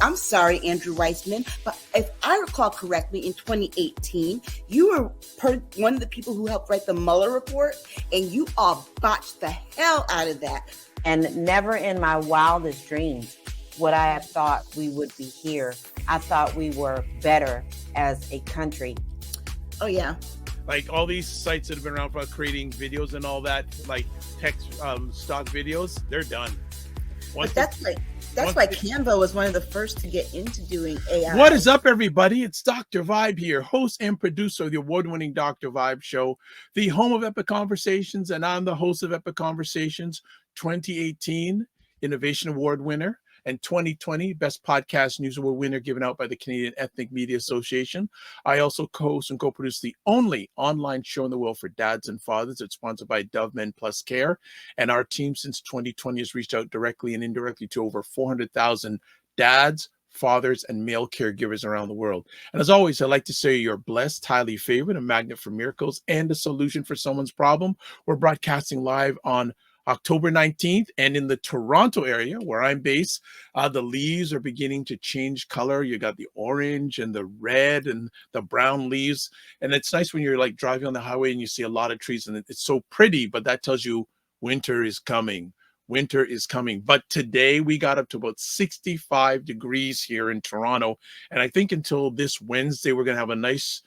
I'm sorry, Andrew Weissman, but if I recall correctly, in 2018, you were one of the people who helped write the Mueller report, and you all botched the hell out of that. And never in my wildest dreams would I have thought we would be here. I thought we were better as a country. Oh, yeah. Like all these sites that have been around for creating videos and all that, like text stock videos, they're done. But that's why Canva was one of the first to get into doing AI. What is up, everybody? It's Dr. Vibe here, host and producer of the award-winning Dr. Vibe Show, the home of Epic Conversations, and I'm the host of Epic Conversations 2018 Innovation Award winner and 2020 Best Podcast News Award winner given out by the Canadian Ethnic Media Association. I also co-host and co-produce the only online show in the world for dads and fathers. It's sponsored by Dove Men Plus Care. And our team since 2020 has reached out directly and indirectly to over 400,000 dads, fathers, and male caregivers around the world. And as always, I'd like to say you're blessed, highly favored, a magnet for miracles, and a solution for someone's problem. We're broadcasting live on October 19th, and in the Toronto area where I'm based, the leaves are beginning to change color. You got the orange and the red and the brown leaves, and it's nice when you're like driving on the highway and you see a lot of trees, and it's so pretty, but that tells you winter is coming. Winter is coming. But today we got up to about 65 degrees here in Toronto, and I think until this Wednesday we're going to have a nice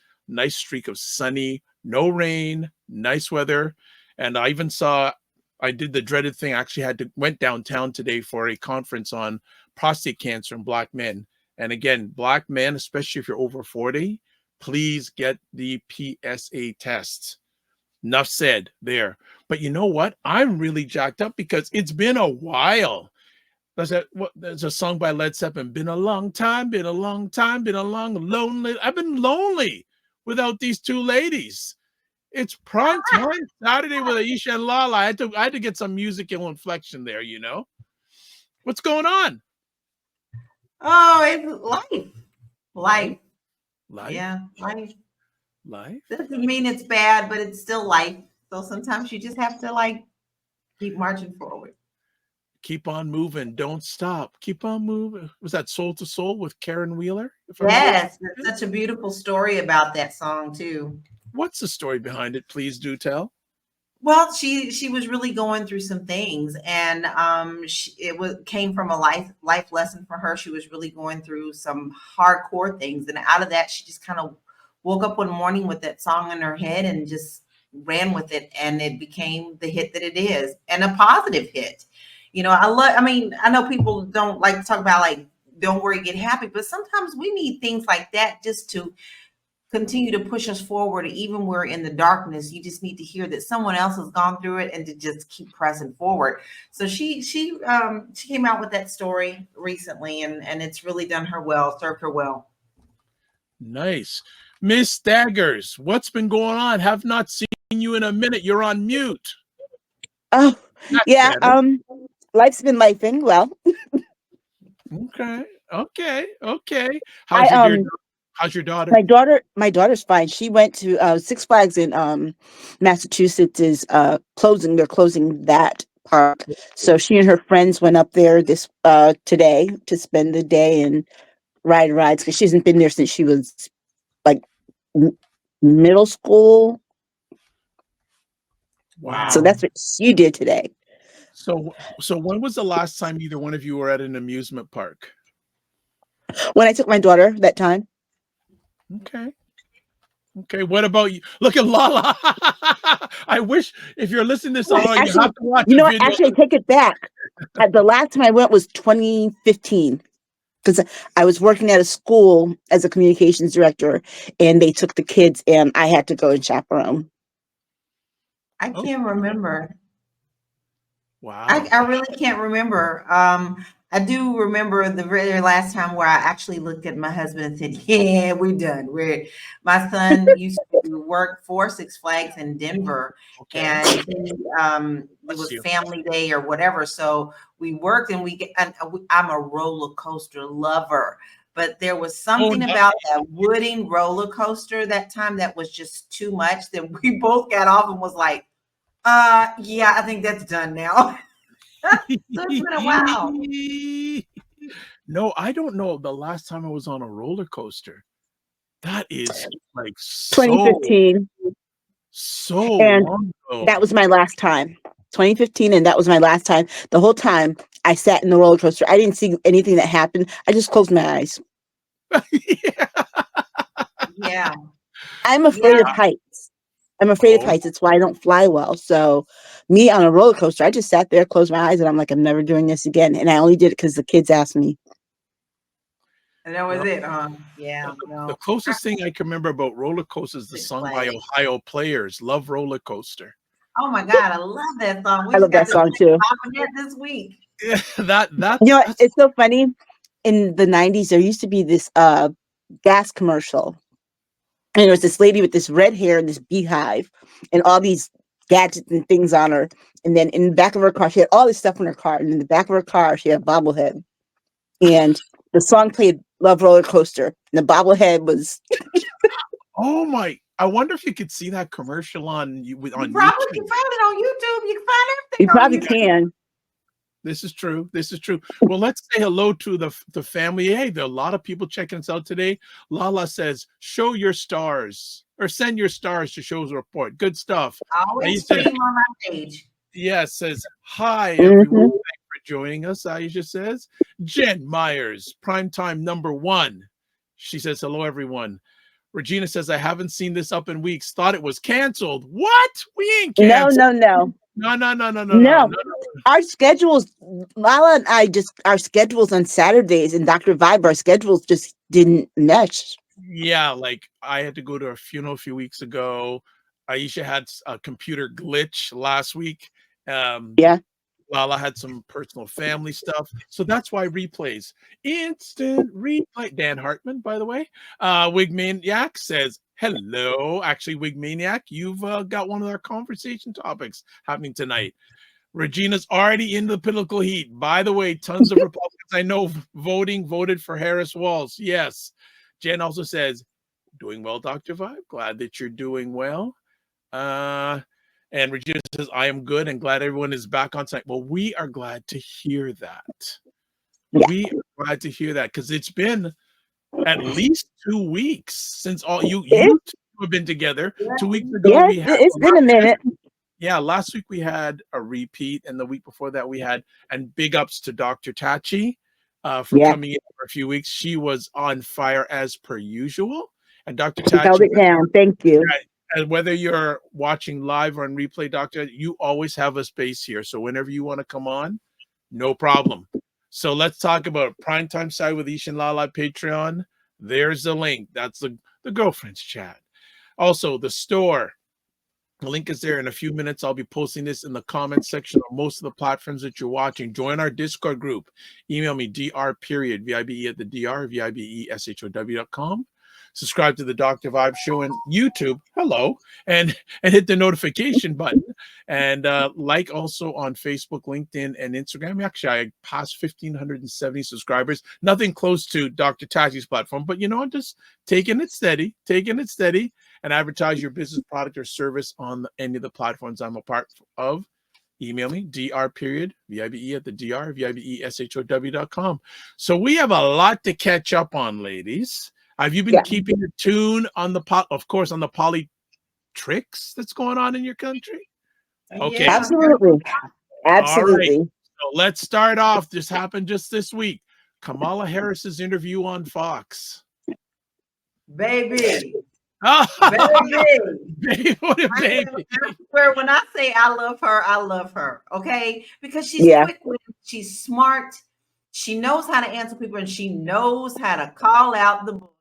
streak of sunny, no rain, nice weather. And I did the dreaded thing. I actually went downtown today for a conference on prostate cancer in Black men. And again, Black men, especially if you're over 40, please get the PSA test. Enough said there. But you know what? I'm really jacked up because it's been a while. There's a song by Led Zeppelin, been a long time, been a long time, been a long, lonely. I've been lonely without these two ladies. It's prime time Saturday with Aisha LaLa. I had to get some musical inflection there, you know. What's going on? Oh, it's life. Yeah, life. Doesn't mean it's bad, but it's still life. So sometimes you just have to keep marching forward. Keep on moving. Don't stop. Keep on moving. Was that Soul to Soul with Karen Wheeler? Yes, there's such a beautiful story about that song too. What's the story behind it? Please do tell. Well, she was really going through some things, and came from a life lesson for her. She was really going through some hardcore things, and out of that, she just kind of woke up one morning with that song in her head and just ran with it, and it became the hit that it is, and a positive hit. You know, I know people don't like to talk about don't worry, get happy, but sometimes we need things like that just to continue to push us forward. Even when we're in the darkness, you just need to hear that someone else has gone through it and to just keep pressing forward. So she came out with that story recently, and it's really done her well, served her well. Nice. Miss Staggers, what's been going on? Have not seen you in a minute. You're on mute. Oh, yeah. Life's been lifing well. Okay. How's your daughter? My daughter's fine. She went to Six Flags in Massachusetts is closing. They're closing that park. So she and her friends went up there this today to spend the day and ride rides, because she hasn't been there since she was like middle school. Wow. So that's what she did today. So when was the last time either one of you were at an amusement park? When I took my daughter that time. Okay. What about you? Look at LaLa. I wish if you're listening to this, LaLa, you have to watch. You know what? Actually, I take it back. The last time I went was 2015, because I was working at a school as a communications director, and they took the kids, and I had to go and chaperone. I can't remember. Wow. I really can't remember. I do remember the very last time where I actually looked at my husband and said, yeah, we're done. My son used to work for Six Flags in Denver, and it was family day or whatever. So we worked, and I'm a roller coaster lover, but there was something about that wooden roller coaster that time that was just too much, that we both got off and was like, yeah, I think that's done now. So it's been a while. No, I don't know the last time I was on a roller coaster. That is like so 2015, and long ago. that was my last time. 2015, and that was my last time. The whole time I sat in the roller coaster. I didn't see anything that happened. I just closed my eyes. Yeah. Yeah. I'm afraid of heights. I'm afraid of Oh, heights. It's why I don't fly well. So, me on a roller coaster, I just sat there, closed my eyes, and I'm like, I'm never doing this again. And I only did it because the kids asked me. And that was well, it. Yeah. the No. closest thing I can remember about roller coasters is the Six song by Flags. Ohio Players, "Love Roller Coaster." Oh my God, I love that song. We I just love got that to song too. popping it this week. Yeah, You know what? that's It's so funny. In the 90s, there used to be this gas commercial. And there was this lady with this red hair and this beehive and all these gadgets and things on her. And then in the back of her car, she had all this stuff in her car. And in the back of her car, she had a bobblehead. And the song played Love Roller Coaster. And the bobblehead was, oh my! I wonder if you could see that commercial on You on probably YouTube. can find it on YouTube. You can find you everything on probably YouTube. can. This is true. This is true. Well, let's say hello to the family. Hey, there are a lot of people checking us out today. Lala says, "Show your stars or send your stars to show's report." Good stuff. I always Aisha, stream on my page. says, "Hi everyone. Hmm. Thanks for joining us." Aisha says, Jen Myers, primetime #1. She says, "Hello everyone." Regina says, "I haven't seen this up in weeks. Thought it was canceled." What? We ain't No, canceled. no, no. No, no, no, no, no, no, No. no. Our schedules, Lala and I just, our schedules on Saturdays and Dr. Vibe, our schedules just didn't mesh. Yeah, like I had to go to a funeral a few weeks ago. Aisha had a computer glitch last week. Um, Yeah. Lala had some personal family stuff. So that's why replays. Instant replay. Dan Hartman, by the way. Wigmaniac says, hello. Actually, Wigmaniac, you've got one of our conversation topics happening tonight. Regina's already in the political heat. By the way, tons of Republicans I know voted for Harris Walls. Yes. Jen also says, doing well, Dr. Vibe. Glad that you're doing well. And Regina says, I am good and glad everyone is back on site. Well, we are glad to hear that. Yeah. We are glad to hear that because it's been at least 2 weeks since all you It, two have been together. Yeah. 2 weeks ago, yeah, we had it's been a minute. yeah, last week we had a repeat, and the week before that we had, and big ups to Dr. Tachi for Yeah. coming in for a few weeks. She was on fire as per usual. And Dr. She held Tachi, it down. Thank you. and whether you're watching live or on replay, Doctor, you always have a space here. So whenever you want to come on, no problem. So let's talk about Primetime Side with Aisha LaLa Patreon. There's the link. That's the girlfriend's chat. Also, the store. The link is there. In a few minutes, I'll be posting this in the comments section on most of the platforms that you're watching. Join our Discord group. Email me, dr.vibe at the dr, vibeshow.com. Subscribe to the Dr. Vibe Show on YouTube. Hello. And hit the notification button. And like also on Facebook, LinkedIn, and Instagram. Actually, I passed 1,570 subscribers. Nothing close to Dr. Tachi's platform, but you know, just taking it steady, and advertise your business product or service on any of the platforms I'm a part of. Email me, dr.vibe at the dr, vibeshow.com. So we have a lot to catch up on, ladies. Have you been keeping your tune on the of course, on the poly tricks that's going on in your country? Okay. Yeah. Absolutely. Absolutely. All right. So let's start off. This happened just this week. Kamala Harris's interview on Fox. Baby. Oh, Baby. what a baby. I swear, when I say I love her, okay? Because she's quick-witted, she's smart, she knows how to answer people, and she knows how to call out the bull.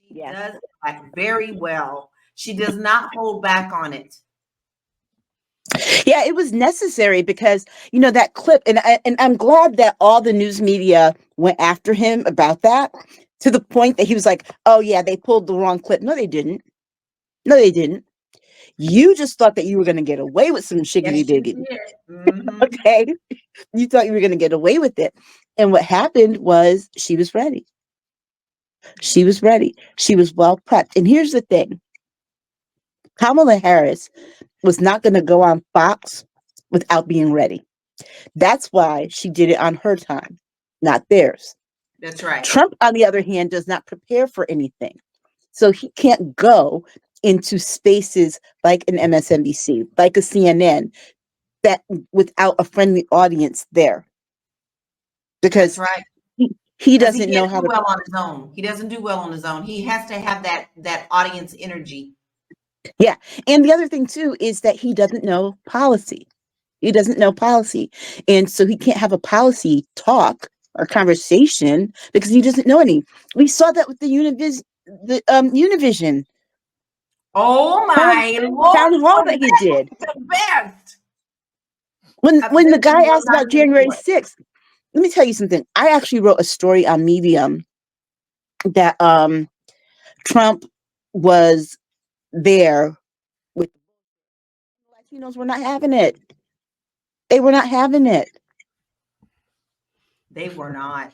She does it like very well. She does not hold back on it. Yeah, it was necessary because, you know, that clip, and I'm glad that all the news media went after him about that, to the point that he was like, oh yeah, they pulled the wrong clip. No, they didn't. No, they didn't. You just thought that you were going to get away with some shiggity diggity. Okay. You thought you were going to get away with it. And what happened was she was ready. She was ready. She was well prepped. And here's the thing. Kamala Harris was not going to go on Fox without being ready. That's why she did it on her time. not theirs. That's right. Trump, on the other hand, does not prepare for anything. So he can't go into spaces like an MSNBC, like a CNN, that without a friendly audience there. Because That's right. he Because he doesn't know can't how do to. well on his own. He doesn't do well on his own. He has to have that audience energy. Yeah. And the other thing too is that he doesn't know policy. He doesn't know policy. And so he can't have a policy talk or conversation because he doesn't know any. We saw that with the Univision Oh my Lord! town hall that he did. The best. When the guy will asked not about do January it. 6th, let me tell you something. I actually wrote a story on Medium that Trump was there with Latinos were not having it. They were not having it. They were not.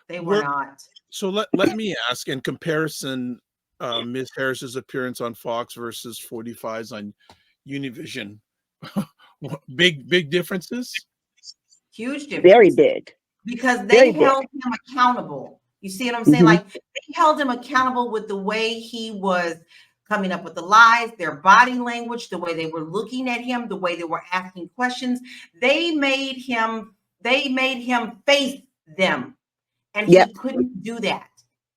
They were We're- not. So let me ask, in comparison, Ms. Harris's appearance on Fox versus 45's on Univision, big differences? Huge difference. Very big. Because Very they big. held him accountable. You see what I'm saying? Mhm. Like they held him accountable with the way he was coming up with the lies, their body language, the way they were looking at him, the way they were asking questions. They made him face them. And Yep. he couldn't do that.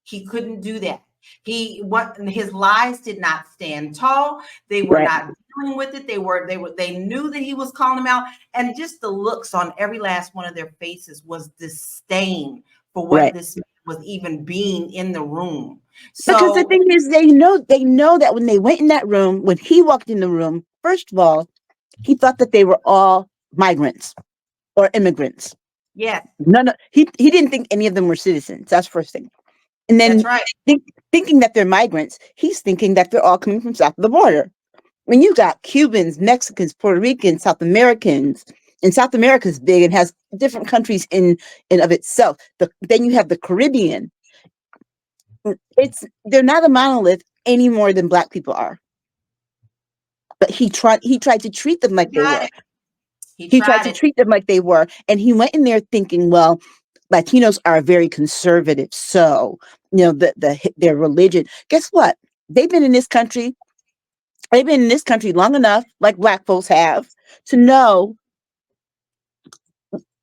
He couldn't do that. His lies did not stand tall. They were Right. not dealing with it. They knew that he was calling them out. And just the looks on every last one of their faces was disdain for what Right. this man was even being in the room. So Because the thing is, they know that when they went in that room, when he walked in the room, first of all, he thought that they were all migrants or immigrants. yes, No, he didn't think any of them were citizens. That's the first thing. And then that's right. thinking that they're migrants, he's thinking that they're all coming from south of the border. When you got Cubans, Mexicans, Puerto Ricans, South Americans, and South America is big and has different countries in and of itself. Then you have the Caribbean. They're not a monolith any more than Black people are. But he tried to treat them like they were. He tried to treat them like they were, and he went in there thinking, well, Latinos are very conservative, so their religion. Guess what? They've been in this country long enough, like Black folks have, to know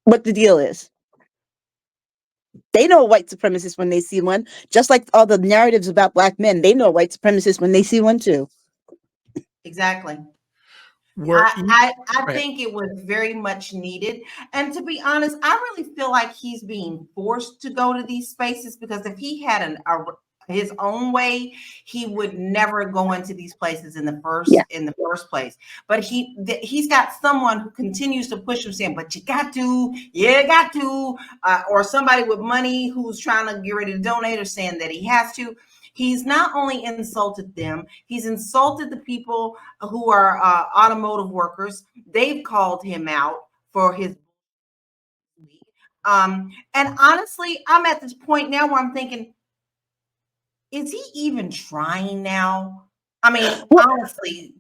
what the deal is. They know a white supremacist when they see one, just like all the narratives about Black men. They know a white supremacist when they see one too. Exactly. Were I think it was very much needed. And to be honest, I really feel like he's being forced to go to these spaces, because if he had his own way, he would never go into these places in the first place. But he's got someone who continues to push him, saying, "But you got to," or somebody with money who's trying to get ready to donate or saying that he has to. He's not only insulted them, he's insulted the people who are automotive workers. They've called him out for his. And honestly, I'm at this point now where I'm thinking, is he even trying now? I mean, honestly,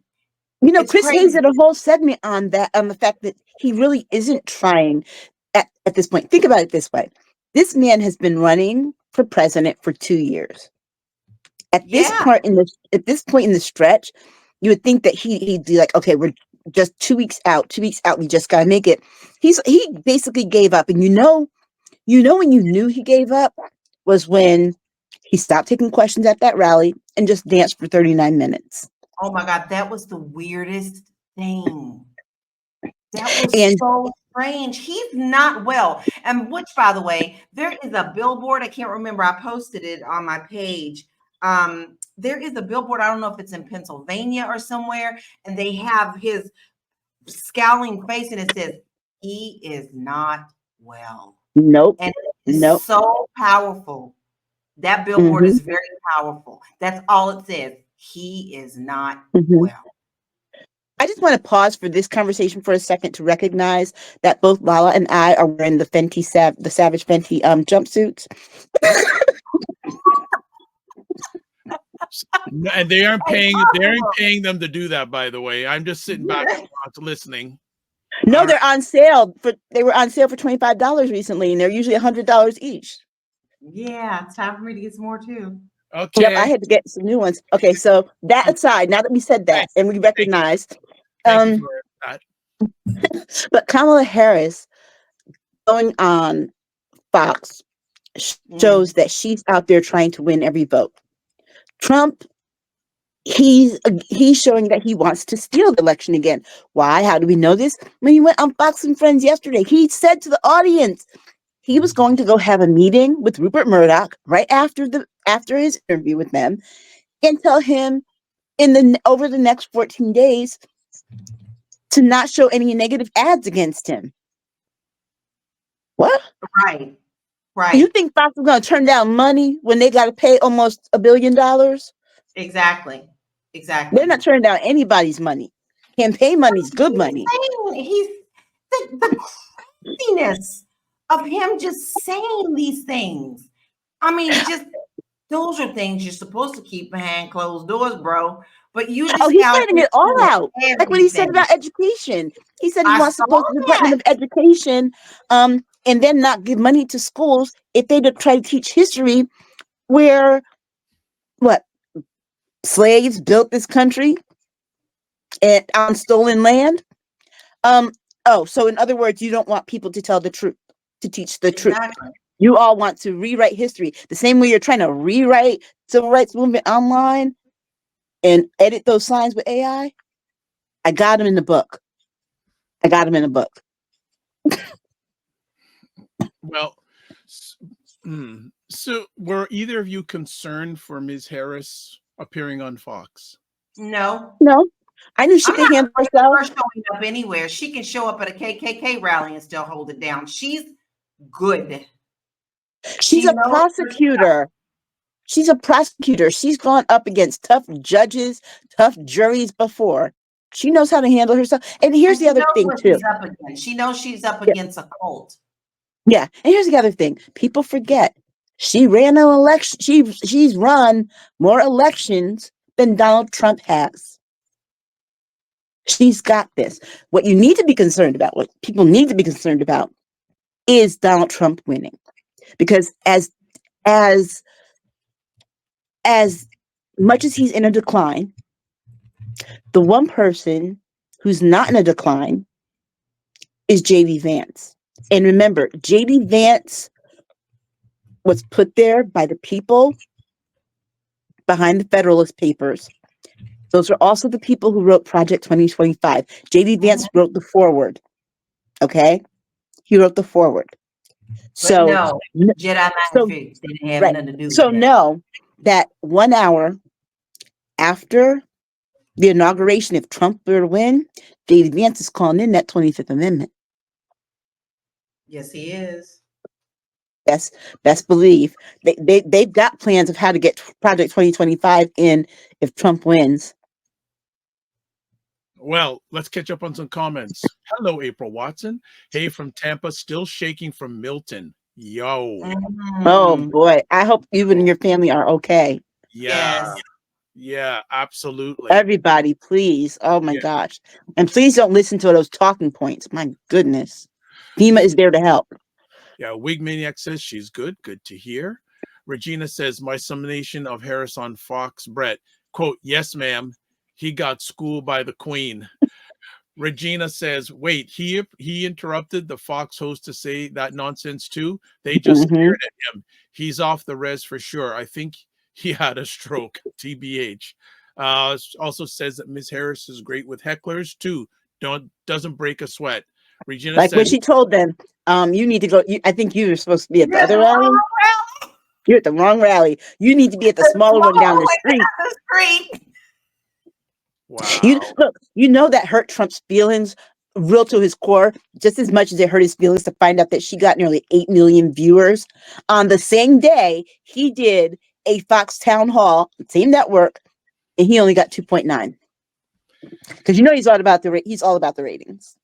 Chris crazy. Hayes did a whole segment on that, on the fact that he really isn't trying at this point. Think about it this way. This man has been running for president for 2 years. At this point in the stretch, you would think that he'd be like, okay, we're just 2 weeks out. 2 weeks out, we just gotta make it. He basically gave up, and when you knew he gave up was when he stopped taking questions at that rally and just danced for 39 minutes. Oh my God, that was the weirdest thing. That was so strange. He's not well. And which, by the way, there is a billboard. I can't remember. I posted it on my page. There is a billboard. I don't know if it's in Pennsylvania or somewhere, and they have his scowling face, and it says, "He is not well." Nope. And it's so powerful. That billboard is very powerful. That's all it says. He is not well. I just want to pause for this conversation for a second to recognize that both Lala and I are wearing the Savage Fenty jumpsuits. And they aren't paying them to do that, by the way. I'm just sitting back and listening. No, All right. they're on sale they were on sale for $25 recently, and they're usually $100 each. Yeah, it's time for me to get some more too. Yep, I Okay. had to get some new ones. Okay, so that aside, now that we said that Thanks. and we recognize, Thank you for that. but Kamala Harris going on Fox shows that she's out there trying to win every vote. Trump, he's showing that he wants to steal the election again. Why? How do we know this? When he went on Fox and Friends yesterday, he said to the audience he was going to go have a meeting with Rupert Murdoch right after his interview with them, and tell him over the next 14 days to not show any negative ads against him. What? Right. You think Fox is going to turn down money when they got to pay almost $1 billion? Exactly. They're not turning down anybody's money. Campaign money's good money. He's the craziness of him just saying these things. I mean, just those are things you're supposed to keep behind closed doors, bro. But you just He's letting it all out. Like what he said about education. He said he wants to close the Department of Education, and then not give money to schools if they try to teach history where slaves built this country and on stolen land. So in other words, you don't want people to tell the truth, to teach the truth. You all want to rewrite history the same way you're trying to rewrite civil rights movement online and edit those signs with AI. I got him in the book. Well, so were either of you concerned for Ms. Harris appearing on Fox? No. I knew she could handle herself. Her showing up anywhere. She can show up at a KKK rally and still hold it down. She's good. She's a prosecutor. She's gone up against tough judges, tough juries before. She knows how to handle herself. And here's the other thing too. She knows she's up against a cult. Yeah, and here's the other thing. People forget she ran an election. She's run more elections than Donald Trump has. She's got this. What you need to be concerned about, what people need to be concerned about, is Donald Trump winning, because as much as he's in a decline, the one person who's not in a decline is J.D. Vance. And remember, J.D. Vance was put there by the people behind the Federalist Papers. Those are also the people who wrote Project 2025. J.D. Vance wrote the foreword. Okay? He wrote the foreword. So Jedi mind tricks didn't have nothing to do with that. So know that 1 hour after the inauguration, if Trump were to win, J.D. Vance is calling in that 25th Amendment. Yes, he is. Best believe. They've got plans of how to get Project 2025 in if Trump wins. Well, let's catch up on some comments. Hello, April Watson. Hey, from Tampa, still shaking from Milton. Yo. Oh, boy. I hope you and your family are okay. Yeah. Yes. Yeah, absolutely. Everybody, please. Oh, my gosh. And please don't listen to those talking points. My goodness. FEMA is there to help. Yeah, Wig Maniac says she's good. Good to hear. Regina says, my summation of Harris on Fox, Brett, quote, yes, ma'am. He got schooled by the queen. Regina says, wait, he interrupted the Fox host to say that nonsense too? They just stared at him. He's off the res for sure. I think he had a stroke, TBH. Also says that Ms. Harris is great with hecklers too. Doesn't break a sweat. Regina like says, when she told them, you need to go. I think you were supposed to be at the other rally. You're at the wrong rally. You need to be at the smaller one down the street. Wow. You know that hurt Trump's feelings real to his core, just as much as it hurt his feelings to find out that she got nearly 8 million viewers on the same day he did a Fox town hall, same network, and he only got 2.9. Because he's all about the ratings.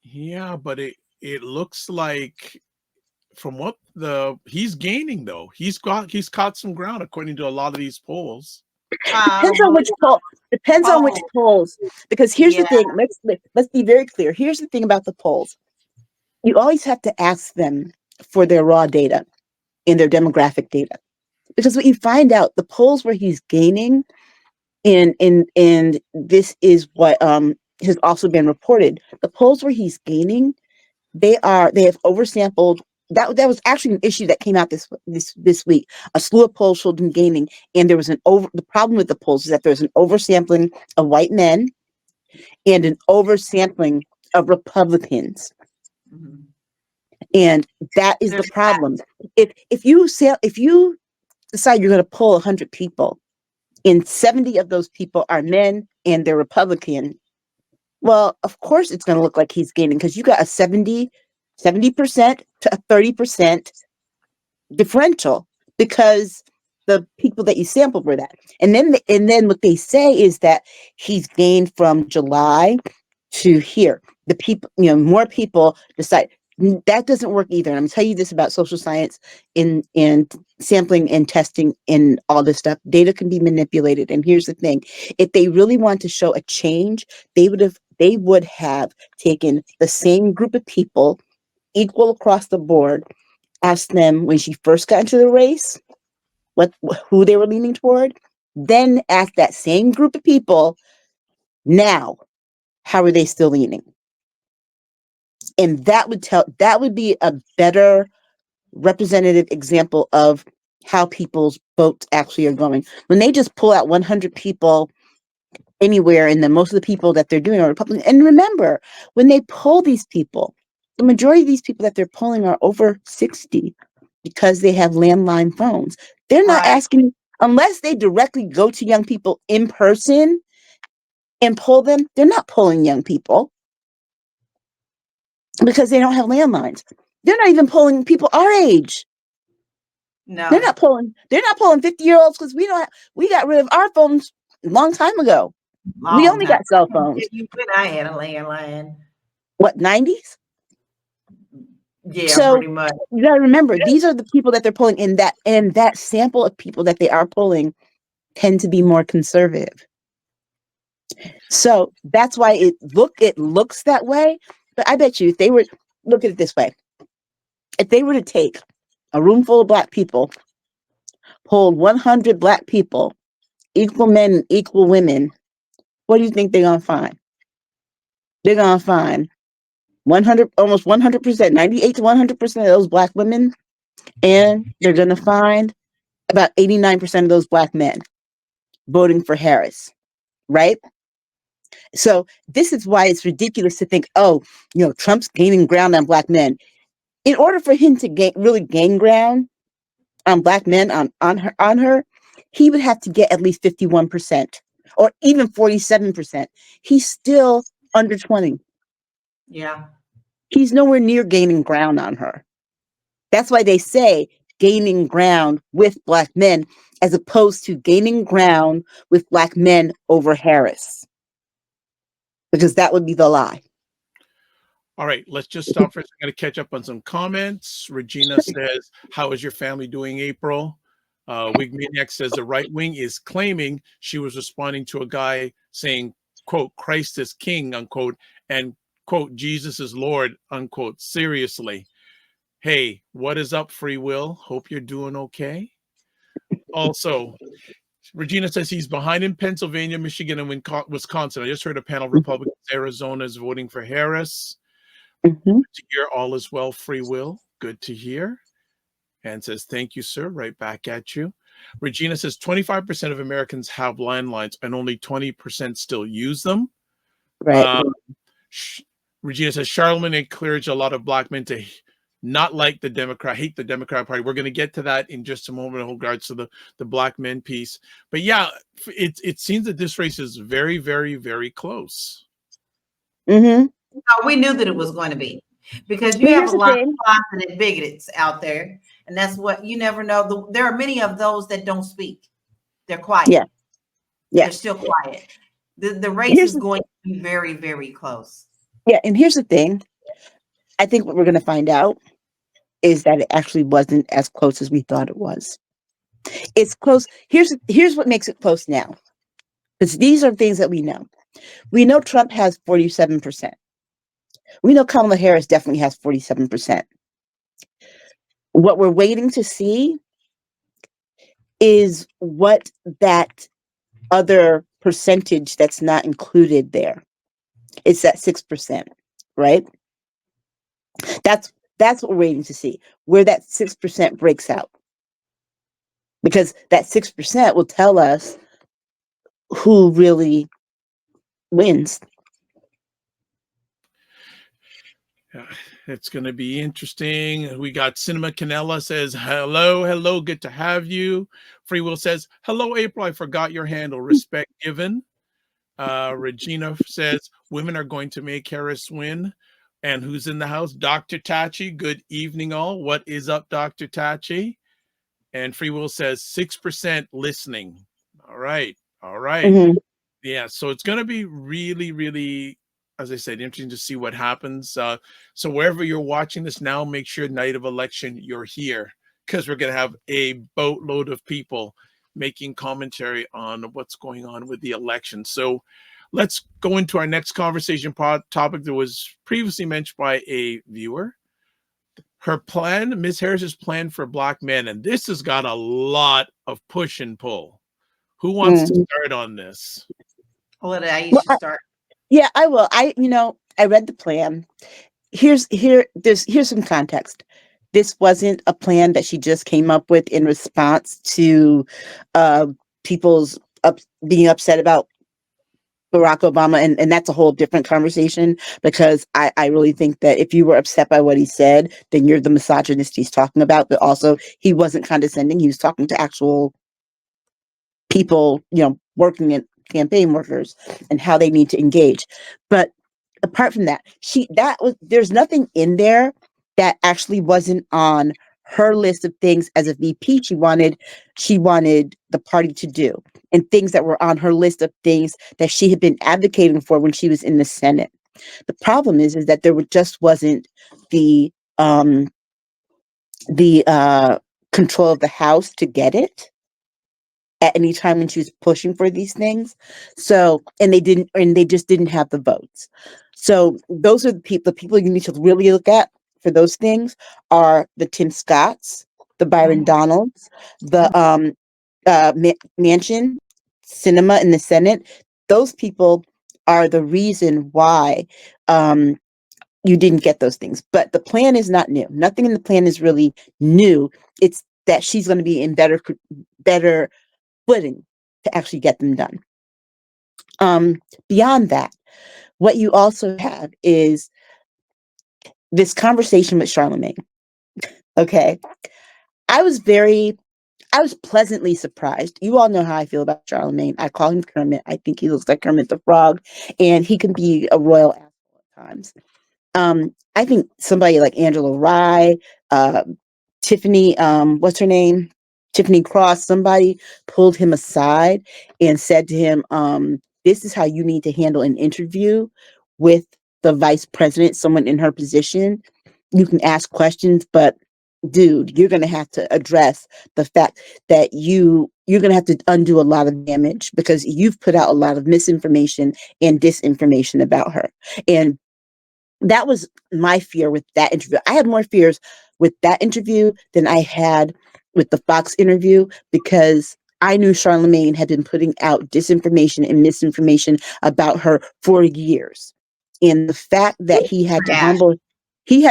Yeah, but it looks like from what he's gaining though. He's caught some ground according to a lot of these polls. Depends on which poll. Depends on which Oh, polls. Because here's the yeah. thing. Let's be very clear. Here's the thing about the polls. You always have to ask them for their raw data and their demographic data. Because what you find out, the polls where he's gaining, and this is what has also been reported. The polls where he's gaining, they have oversampled. That was actually an issue that came out this week. A slew of polls showed him gaining, and there was the problem with the polls is that there's an oversampling of white men and an oversampling of Republicans. Mhm. And that is the There's problem. If you decide you're going to poll 100 people, and 70 of those people are men and they're Republican, well, of course it's going to look like he's gaining because you got a 70% to a 30% differential because the people that you sampled were that. And then what they say is that he's gained from July to here. The people, more people decide. That doesn't work either. And I'm telling you this about social science and sampling and testing and all this stuff. Data can be manipulated. And here's the thing. If they really want to show a change, they would have taken the same group of people, equal across the board, asked them when she first got into the race, who they were leaning toward, then ask that same group of people, now, how are they still leaning? And that would be a better representative example of how people's votes actually are going. When they just pull out 100 people anywhere, and then most of the people that they're doing are Republican. And remember, when they poll these people, the majority of these people that they're polling are over 60 because they have landline phones. They're not right. asking, unless they directly go to young people in person and poll them, they're not polling young people because they don't have landlines. They're not even polling people our age. No. They're not polling 50-year-olds because we got rid of our phones a long time ago. We only got cell phones. When I had a landline. What, 90s? Yeah, So pretty much. you gotta remember, these are the people that they're polling, and that sample of people that they are polling tend to be more conservative. So that's why it looks that way. But I bet you if they were, look at it this way, if they were to take a room full of Black people, poll 100 Black people, equal men and equal women, what do you think they're gonna find? They're gonna find 100, almost 100%, 98 to 100% of those Black women, and they're gonna find about 89% of those Black men voting for Harris, right? So this is why it's ridiculous to think, oh, Trump's gaining ground on Black men. In order for him to really gain ground on Black men, on her, he would have to get at least 51% or even 47%. He's still under 20. Yeah. He's nowhere near gaining ground on her. That's why they say gaining ground with Black men as opposed to gaining ground with Black men over Harris. Because that would be the lie. All right, let's just stop for a second. I'm going to catch up on some comments. Regina says, how is your family doing, April? Wig Maniac says the right wing is claiming she was responding to a guy saying, quote, Christ is king, unquote, and, quote, Jesus is Lord, unquote. Seriously. Hey, what is up, free will? Hope you're doing okay. Also, Regina says he's behind in Pennsylvania, Michigan, and Wisconsin. I just heard a panel of Republicans. Arizona is voting for Harris. Mm-hmm. Good to hear. All is well, free will. Good to hear. And says, thank you, sir. Right back at you. Regina says 25% of Americans have landlines and only 20% still use them. Right. Regina says Charlemagne encouraged a lot of Black men to not like the Democrat, hate the Democrat Party. We're going to get to that in just a moment in regards to the Black men piece. But yeah, it seems that this race is very, very, very close. Mm-hmm. No, we knew that it was going to be, because you But have here's a the lot thing. of closeted bigots out there, and that's what you never know. There are many of those that don't speak; they're quiet. Yeah. They're still quiet. The race is going to be very, very close. Yeah, and here's the thing. I think what we're going to find out is that it actually wasn't as close as we thought it was. It's close. Here's what makes it close now. Because these are things that we know. We know Trump has 47%. We know Kamala Harris definitely has 47%. What we're waiting to see is what that other percentage that's not included there. It's that 6%, right? That's what we're waiting to see, where that 6% breaks out. Because that 6% will tell us who really wins. It's going to be interesting. We got Cinema Canella says, hello, good to have you. Free Will says, hello, April, I forgot your handle. Respect given. Regina says, women are going to make Harris win. And who's in the house? Dr. Tachi. Good evening, all. What is up, Dr. Tachi? And Free Will says 6% listening. All right. Mm-hmm. Yeah. So it's going to be really, really, as I said, interesting to see what happens. So wherever you're watching this now, make sure night of election you're here, because we're going to have a boatload of people making commentary on what's going on with the election. So let's go into our next conversation topic that was previously mentioned by a viewer. Her plan, Ms. Harris's plan for Black men, and this has got a lot of push and pull. Who wants to start on this? I'll let Aisha start. Yeah, I will. I read the plan. Here's some context. This wasn't a plan that she just came up with in response to people's being upset about Barack Obama, and that's a whole different conversation, because I really think that if you were upset by what he said, then you're the misogynist he's talking about. But also, he wasn't condescending. He was talking to actual people, working in campaign workers and how they need to engage. But apart from that, there's nothing in there that actually wasn't on her list of things as a VP she wanted the party to do, and things that were on her list of things that she had been advocating for when she was in the Senate. The problem is that there just wasn't the control of the House to get it at any time when she was pushing for these things. So, and they just didn't have the votes. So those are the people you need to really look at for those things are the Tim Scotts, the Byron Donalds, the Manchin, Cinema in the Senate. Those people are the reason why you didn't get those things. But the plan is not new. Nothing in the plan is really new. It's that she's going to be in better footing to actually get them done. Beyond that, what you also have is this conversation with Charlemagne. Okay. I was pleasantly surprised. You all know how I feel about Charlemagne. I call him Kermit. I think he looks like Kermit the Frog, and he can be a royal asshole at times. I think somebody like Angela Rye, Tiffany, what's her name? Tiffany Cross, somebody pulled him aside and said to him, this is how you need to handle an interview with the vice president, someone in her position. You can ask questions, but dude, you're going to have to address the fact that you're going to have to undo a lot of damage, because you've put out a lot of misinformation and disinformation about her. And that was my fear with that interview. I had more fears with that interview than I had with the Fox interview, because I knew Charlemagne had been putting out disinformation and misinformation about her for years. And the fact that he had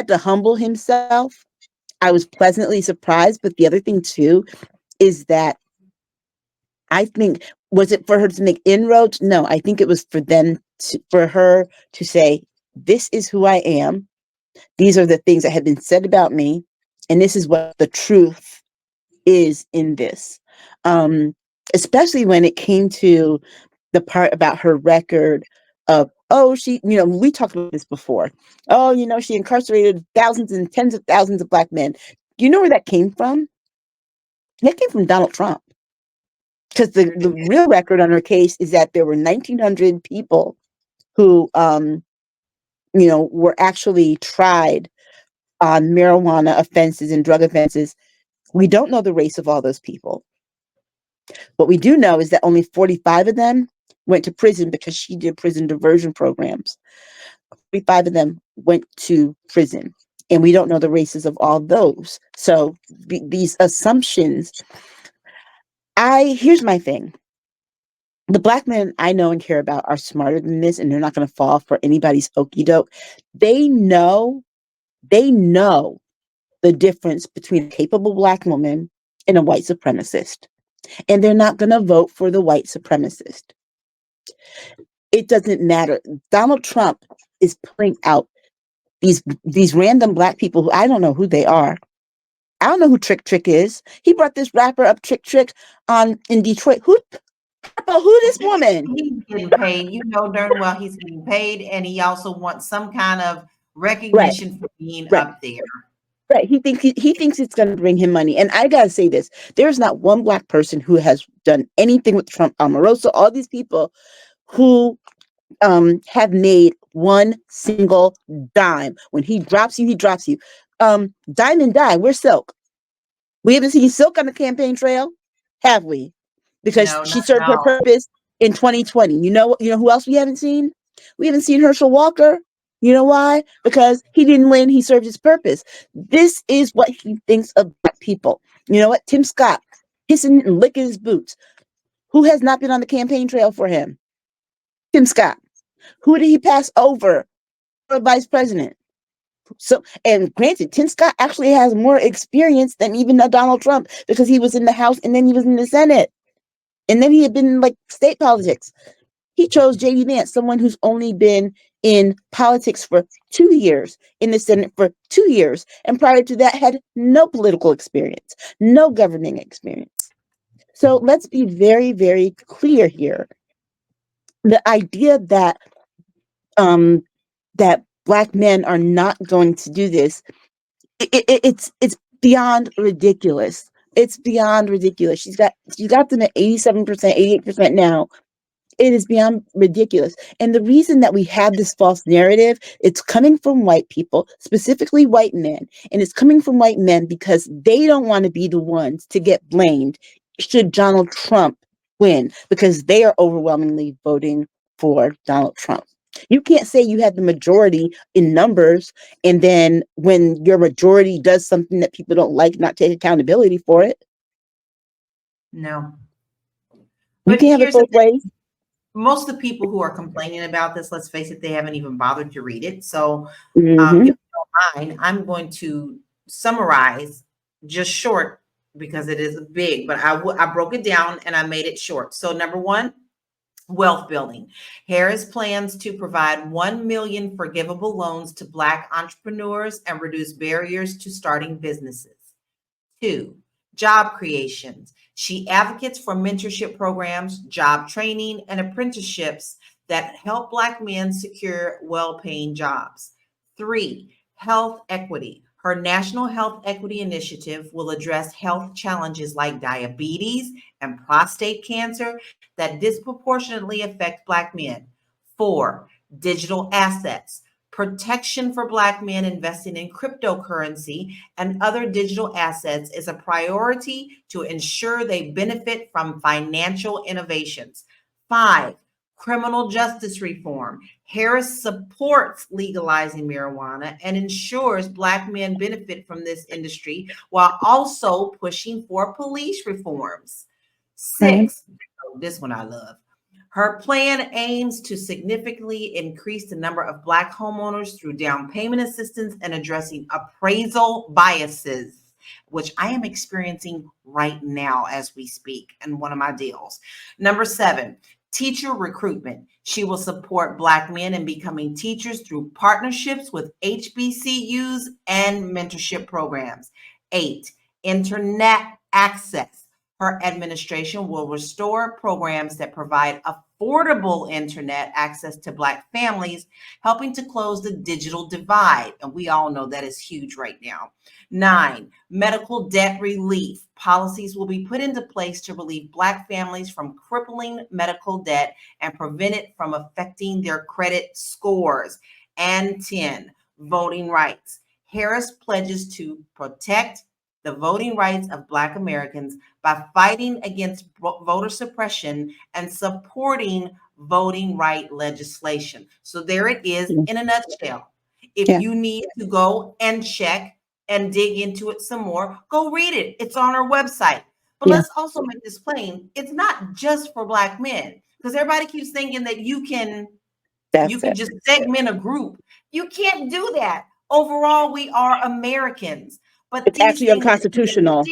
to humble himself, I was pleasantly surprised. But the other thing too is that I think, was it for her to make inroads? No, I think it was for her to say, this is who I am. These are the things that have been said about me, and this is what the truth is in this. Especially when it came to the part about her record of, she, we talked about this before. She incarcerated thousands and tens of thousands of Black men. You know where that came from? That came from Donald Trump. Because the real record on her case is that there were 1,900 people who, were actually tried on marijuana offenses and drug offenses. We don't know the race of all those people. What we do know is that only 45 of them went to prison because she did prison diversion programs. 45 of them went to prison. And we don't know the races of all those. So these assumptions, here's my thing. The Black men I know and care about are smarter than this, and they're not going to fall for anybody's okey doke. They know the difference between a capable Black woman and a white supremacist. And they're not going to vote for the white supremacist. It doesn't matter. Donald Trump is pulling out these random Black people who I don't know who they are. I don't know who Trick Trick is. He brought this rapper up, Trick Trick, in Detroit. Who this woman? He's getting paid. You know darn well he's getting paid, and he also wants some kind of Right. recognition for being Right. up there. Right. He thinks it's going to bring him money. And I got to say this. There's not one Black person who has done anything with Trump, Omarosa, all these people who have made one single dime. When he drops you, he drops you. Dime and die. Where's Silk? We haven't seen Silk on the campaign trail, have we? Because No, she not served at her all. purpose in 2020. You know who else we haven't seen? We haven't seen Herschel Walker. You know why? Because he didn't win. He served his purpose. This is what he thinks of Black people. You know what? Tim Scott, hissing and licking his boots. Who has not been on the campaign trail for him? Tim Scott. Who did he pass over for vice president? So, and granted, Tim Scott actually has more experience than even Donald Trump because he was in the House and then he was in the Senate. And then he had been in like state politics. He chose J.D. Vance, someone who's only been in politics for 2 years, in the Senate for 2 years, and prior to that had no political experience, no governing experience. So let's be very, very clear here. The idea that that Black men are not going to do this, it's beyond ridiculous. It's beyond ridiculous. She's got them at 87%, 88% now. It is beyond ridiculous. And the reason that we have this false narrative, it's coming from white people, specifically white men. And it's coming from white men because they don't want to be the ones to get blamed should Donald Trump win, because they are overwhelmingly voting for Donald Trump. You can't say you have the majority in numbers, and then when your majority does something that people don't like, not take accountability for it. No. You But can't have it here's the both thing. ways. Most of the people who are complaining about this, let's face it, they haven't even bothered to read it. So Mhm. if you don't mind, I'm going to summarize just short because it is big, but I broke it down and I made it short. So number one, wealth building. Harris plans to provide 1 million forgivable loans to Black entrepreneurs and reduce barriers to starting businesses. 2, job creations. She advocates for mentorship programs, job training, and apprenticeships that help Black men secure well-paying jobs. 3, health equity. Her National Health Equity Initiative will address health challenges like diabetes and prostate cancer that disproportionately affect Black men. 4, digital assets. Protection for Black men investing in cryptocurrency and other digital assets is a priority to ensure they benefit from financial innovations. 5, criminal justice reform. Harris supports legalizing marijuana and ensures Black men benefit from this industry while also pushing for police reforms. 6, this one I love. Her plan aims to significantly increase the number of Black homeowners through down payment assistance and addressing appraisal biases, which I am experiencing right now as we speak in one of my deals. Number 7, teacher recruitment. She will support Black men in becoming teachers through partnerships with HBCUs and mentorship programs. 8, internet access. Her administration will restore programs that provide affordable internet access to Black families, helping to close the digital divide. And we all know that is huge right now. 9, medical debt relief. Policies will be put into place to relieve Black families from crippling medical debt and prevent it from affecting their credit scores. And 10, voting rights. Harris pledges to protect the voting rights of Black Americans by fighting against voter suppression and supporting voting right legislation. So there it is in a nutshell. If you need to go and check and dig into it some more, go read it. It's on our website. But let's also make this plain. It's not just for Black men, because everybody keeps thinking that you can just segment a group. You can't do that. Overall, we are Americans. But it's actually unconstitutional.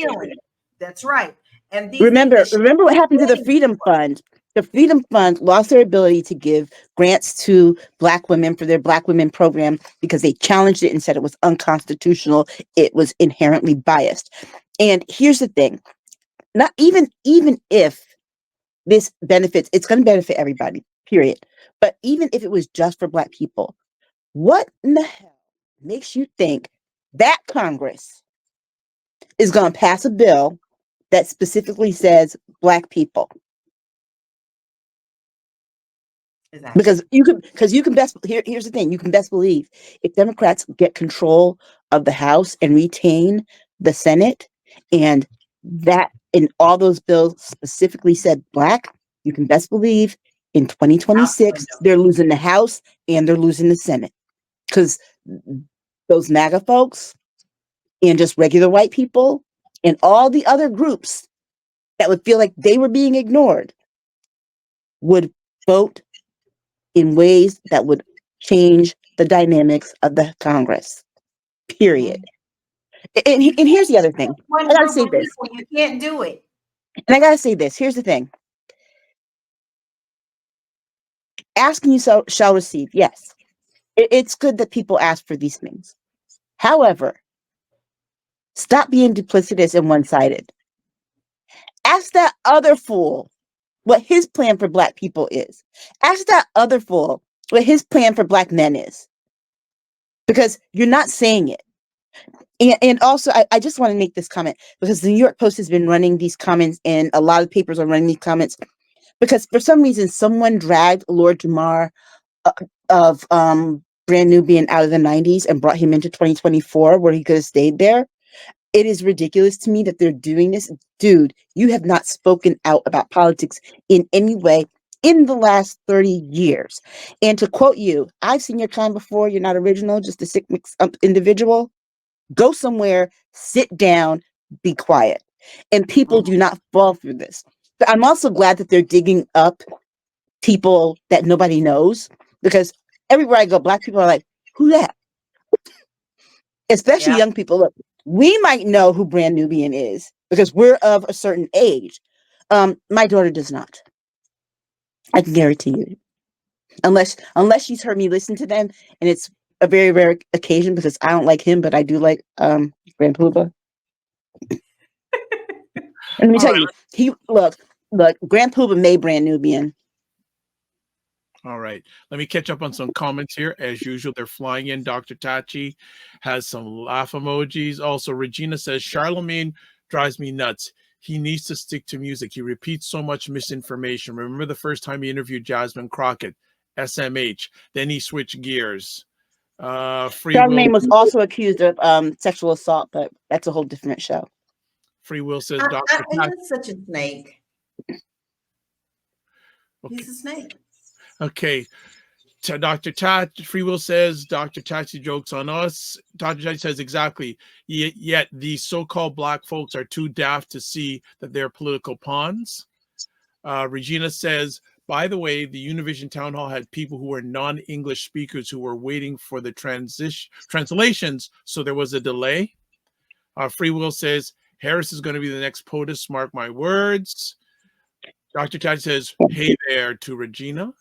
That's right. And remember what happened to the Freedom Fund. The Freedom Fund lost their ability to give grants to Black women for their Black women program because they challenged it and said it was unconstitutional. It was inherently biased. And here's the thing. Not even if this benefits, it's going to benefit everybody, period. But even if it was just for Black people, what in the hell makes you think that Congress is going to pass a bill that specifically says Black people? Exactly. Because you can best here's the thing, you can best believe if Democrats get control of the House and retain the Senate, and that in all those bills specifically said Black, you can best believe in 2026 they're losing the House and they're losing the Senate, because those MAGA folks and just regular white people and all the other groups that would feel like they were being ignored would vote in ways that would change the dynamics of the Congress, period. And here's the other thing. I gotta say this. You can't do it. And I gotta say this. Here's the thing. Asking you shall receive. Yes. It's good that people ask for these things. However, stop being duplicitous and one-sided. Ask that other fool what his plan for Black people is. Ask that other fool what his plan for Black men is. Because you're not saying it. And also, I just want to make this comment, because the New York Post has been running these comments, and a lot of papers are running these comments, because for some reason, someone dragged Lord Jamar of Brand Nubian out of the 90s and brought him into 2024, where he could have stayed there. It is ridiculous to me that they're doing this. Dude, you have not spoken out about politics in any way in the last 30 years. And to quote you, I've seen your kind before. You're not original, just a sick mixed up individual. Go somewhere, sit down, be quiet. And people do not fall through this. But I'm also glad that they're digging up people that nobody knows, because everywhere I go, Black people are like, who that? Especially young people. Look, we might know who Brand Nubian is because we're of a certain age. My daughter does not. I can guarantee you. Unless she's heard me listen to them, and it's a very rare occasion because I don't like him, but I do like Grand Pooba. And let me tell you, look, Grand Pooba made Brand Nubian. All right. Let me catch up on some comments here. As usual, they're flying in. Dr. Tachi has some laugh emojis. Also, Regina says, Charlemagne drives me nuts. He needs to stick to music. He repeats so much misinformation. Remember the first time he interviewed Jasmine Crockett, SMH. Then he switched gears. Charlemagne was also accused of sexual assault, but that's a whole different show. Free Will says, Dr. Tachi. He's such a snake. Okay. He's a snake. Okay. Dr. Tachi, Free Will says, Dr. Tachi jokes on us. Dr. Tachi says, exactly. Yet these so-called Black folks are too daft to see that they're political pawns. Regina says, by the way, the Univision Town Hall had people who were non-English speakers who were waiting for the translations, so there was a delay. Free Will says, Harris is going to be the next POTUS, mark my words. Dr. Tachi says, hey there to Regina.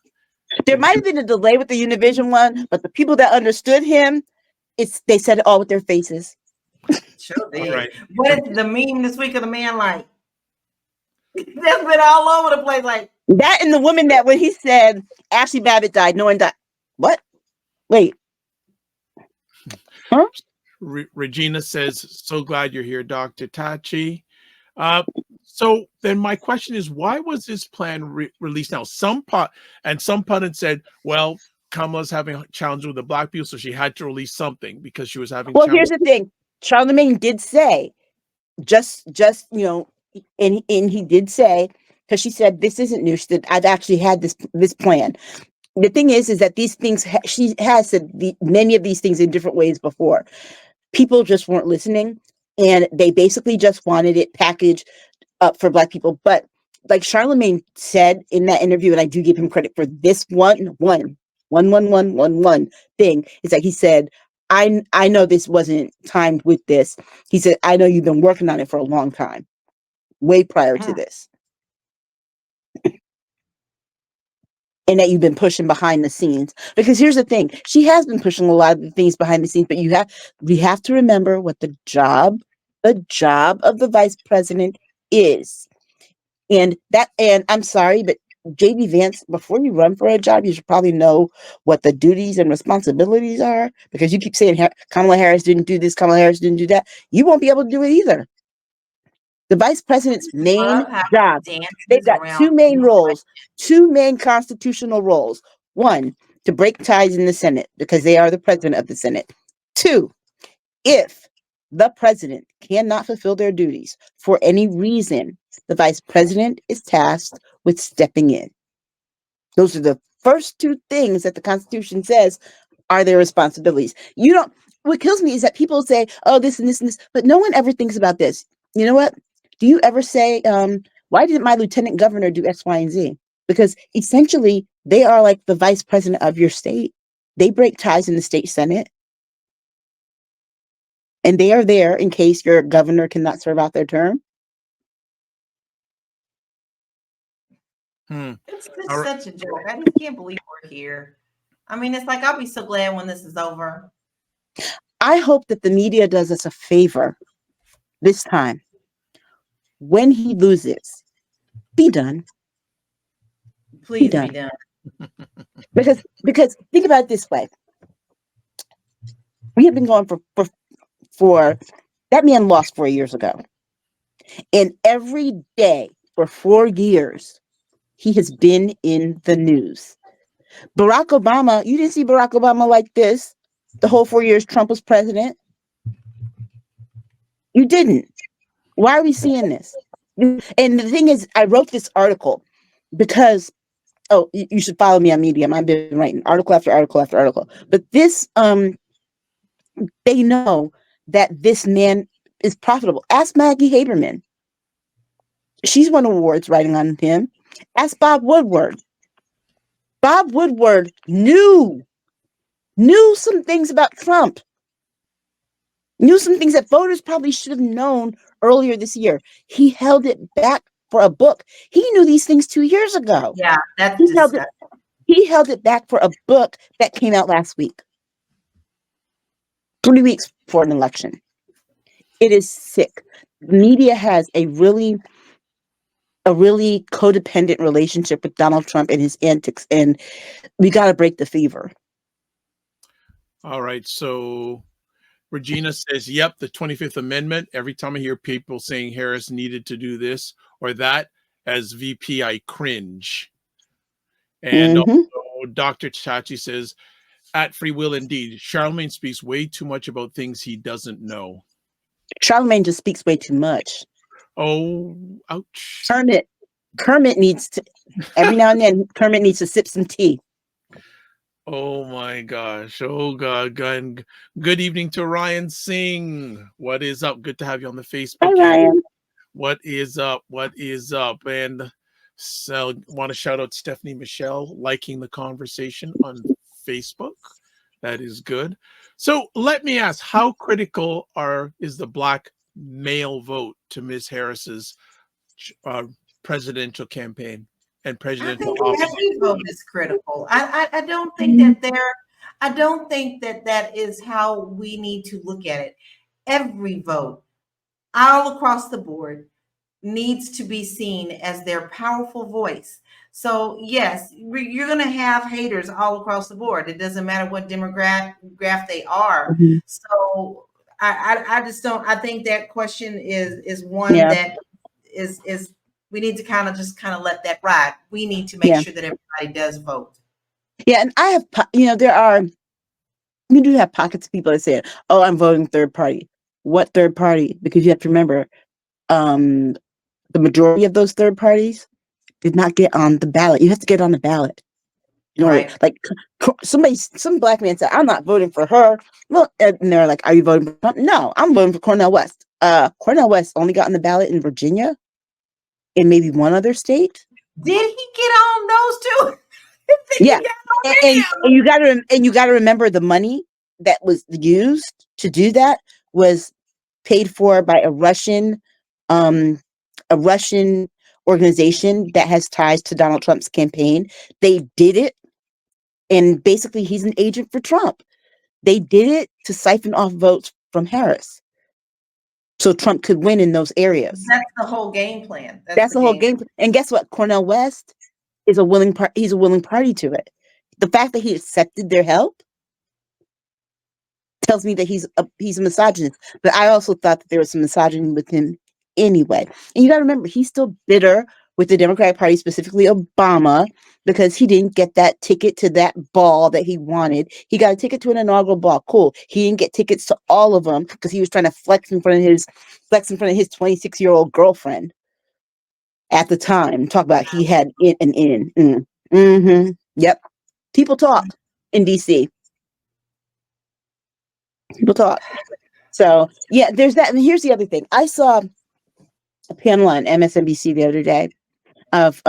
There might have been a delay with the Univision one, but the people that understood him, they said it all with their faces. Sure did. All right. What is the meme this week of the man like? That's been all over the place. Like that, and the woman that when he said Ashley Babbitt died, no one died. What? Wait. Huh? Regina says, so glad you're here, Dr. Tachi. So then my question is, why was this plan released now? Some pundits said, well, Kamala's having a challenge with the Black people, so she had to release something because she was having. Well, here's the thing. Charlemagne did say just and he did say, because she said this isn't new. She said, I've actually had this plan. The thing is that these things she has said many of these things in different ways before. People just weren't listening, and they basically just wanted it packaged up for Black people. But like Charlemagne said in that interview, and I do give him credit for this one thing, is that he said, I know this wasn't timed with this. He said, I know you've been working on it for a long time, way prior to this. And that you've been pushing behind the scenes. Because here's the thing, she has been pushing a lot of the things behind the scenes, but we have to remember what the job of the vice president is. And I'm sorry, but JD Vance, before you run for a job, you should probably know what the duties and responsibilities are, because you keep saying Kamala Harris didn't do this, Kamala Harris didn't do that. You won't be able to do it either. The vice president's main job, they've got two main roles, two main constitutional roles. One, to break ties in the Senate, because they are the president of the Senate. Two, if the president cannot fulfill their duties for any reason, the vice president is tasked with stepping in. Those are the first two things that the Constitution says are their responsibilities. What kills me is that people say, oh, this and this and this, but no one ever thinks about this. You know what? Do you ever say, why didn't my lieutenant governor do X, Y, and Z? Because essentially they are like the vice president of your state. They break ties in the state Senate. And they are there in case your governor cannot serve out their term. It's such a joke. I just can't believe we're here. I mean, it's like, I'll be so glad when this is over. I hope that the media does us a favor this time. When he loses, be done. Please be done. Because think about it this way. We have been going for that man lost 4 years ago. And every day for 4 years, he has been in the news. Barack Obama, you didn't see Barack Obama like this the whole 4 years Trump was president. You didn't. Why are we seeing this? And the thing is, I wrote this article because, you should follow me on Medium. I've been writing article after article after article. But this, they know that this man is profitable. Ask Maggie Haberman. She's won awards writing on him. Ask Bob Woodward. Bob Woodward knew some things about Trump. Knew some things that voters probably should have known earlier this year. He held it back for a book. He knew these things 2 years ago. Yeah, that's he held it back for a book that came out last week. 3 weeks before an election. It is sick. The media has a really codependent relationship with Donald Trump and his antics, and we got to break the fever. All right, so Regina says, yep, the 25th Amendment. Every time I hear people saying Harris needed to do this or that as VP, I cringe. And also, Dr. Chachi says, at Free Will Indeed, Charlemagne speaks way too much about things he doesn't know. Charlemagne just speaks way too much. Oh, ouch. Kermit needs to, every now and then, Kermit needs to sip some tea. Oh my gosh. Oh God. Good evening to Ryan Singh. What is up? Good to have you on the Facebook. Hi, Ryan. What is up? What is up? And so want to shout out Stephanie Michelle liking the conversation on Facebook. That is good. So let me ask, how critical is the Black male vote to Ms. Harris's presidential campaign and presidential office? Every vote is critical. I don't think that is how we need to look at it. Every vote, all across the board, needs to be seen as their powerful voice. So yes, you're going to have haters all across the board. It doesn't matter what demographic they are. So I just don't. I think that question is one that is we need to kind of let that ride. We need to make sure that everybody does vote. Yeah, and I have, we do have pockets of people that say, "Oh, I'm voting third party." What third party? Because you have to remember, the majority of those third parties did not get on the ballot. You have to get on the ballot in order. Right. Like some black man said, "I'm not voting for her." Well, and they're like, "Are you voting for Trump?" No, I'm voting for Cornel West. Cornel West only got on the ballot in Virginia and maybe one other state. Did he get on those two? Yeah, and you got to remember the money that was used to do that was paid for by a Russian organization that has ties to Donald Trump's campaign. They did it, and basically he's an agent for Trump. They did it to siphon off votes from Harris, so Trump could win in those areas. That's the whole game plan. That's the whole game. And guess what? Cornel West is a willing part. He's a willing party to it. The fact that he accepted their help tells me that he's a misogynist. But I also thought that there was some misogyny with him anyway. And you got to remember, he's still bitter with the Democratic Party, specifically Obama, because he didn't get that ticket to that ball that he wanted. He got a ticket to an inaugural ball. Cool. He didn't get tickets to all of them because he was trying to flex in front of his 26-year-old girlfriend at the time. Talk about he had it and in. Mm-hmm. Yep. People talk in DC. People talk. So yeah, there's that. And here's the other thing. I saw a panel on MSNBC the other day of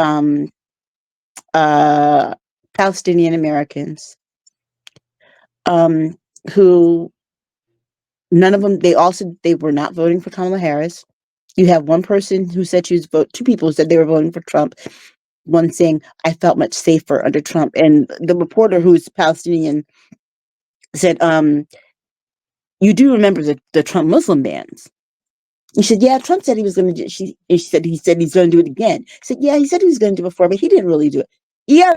Palestinian Americans who none of them, they all said they were not voting for Kamala Harris. You have one person who said she was two people who said they were voting for Trump. One saying, I felt much safer under Trump. And the reporter, who's Palestinian, said, you do remember the Trump Muslim bans. He said, yeah, Trump said he was going to do it. She said he's going to do it again. He said, yeah, he said he was going to do it before, but he didn't really do it. Yeah.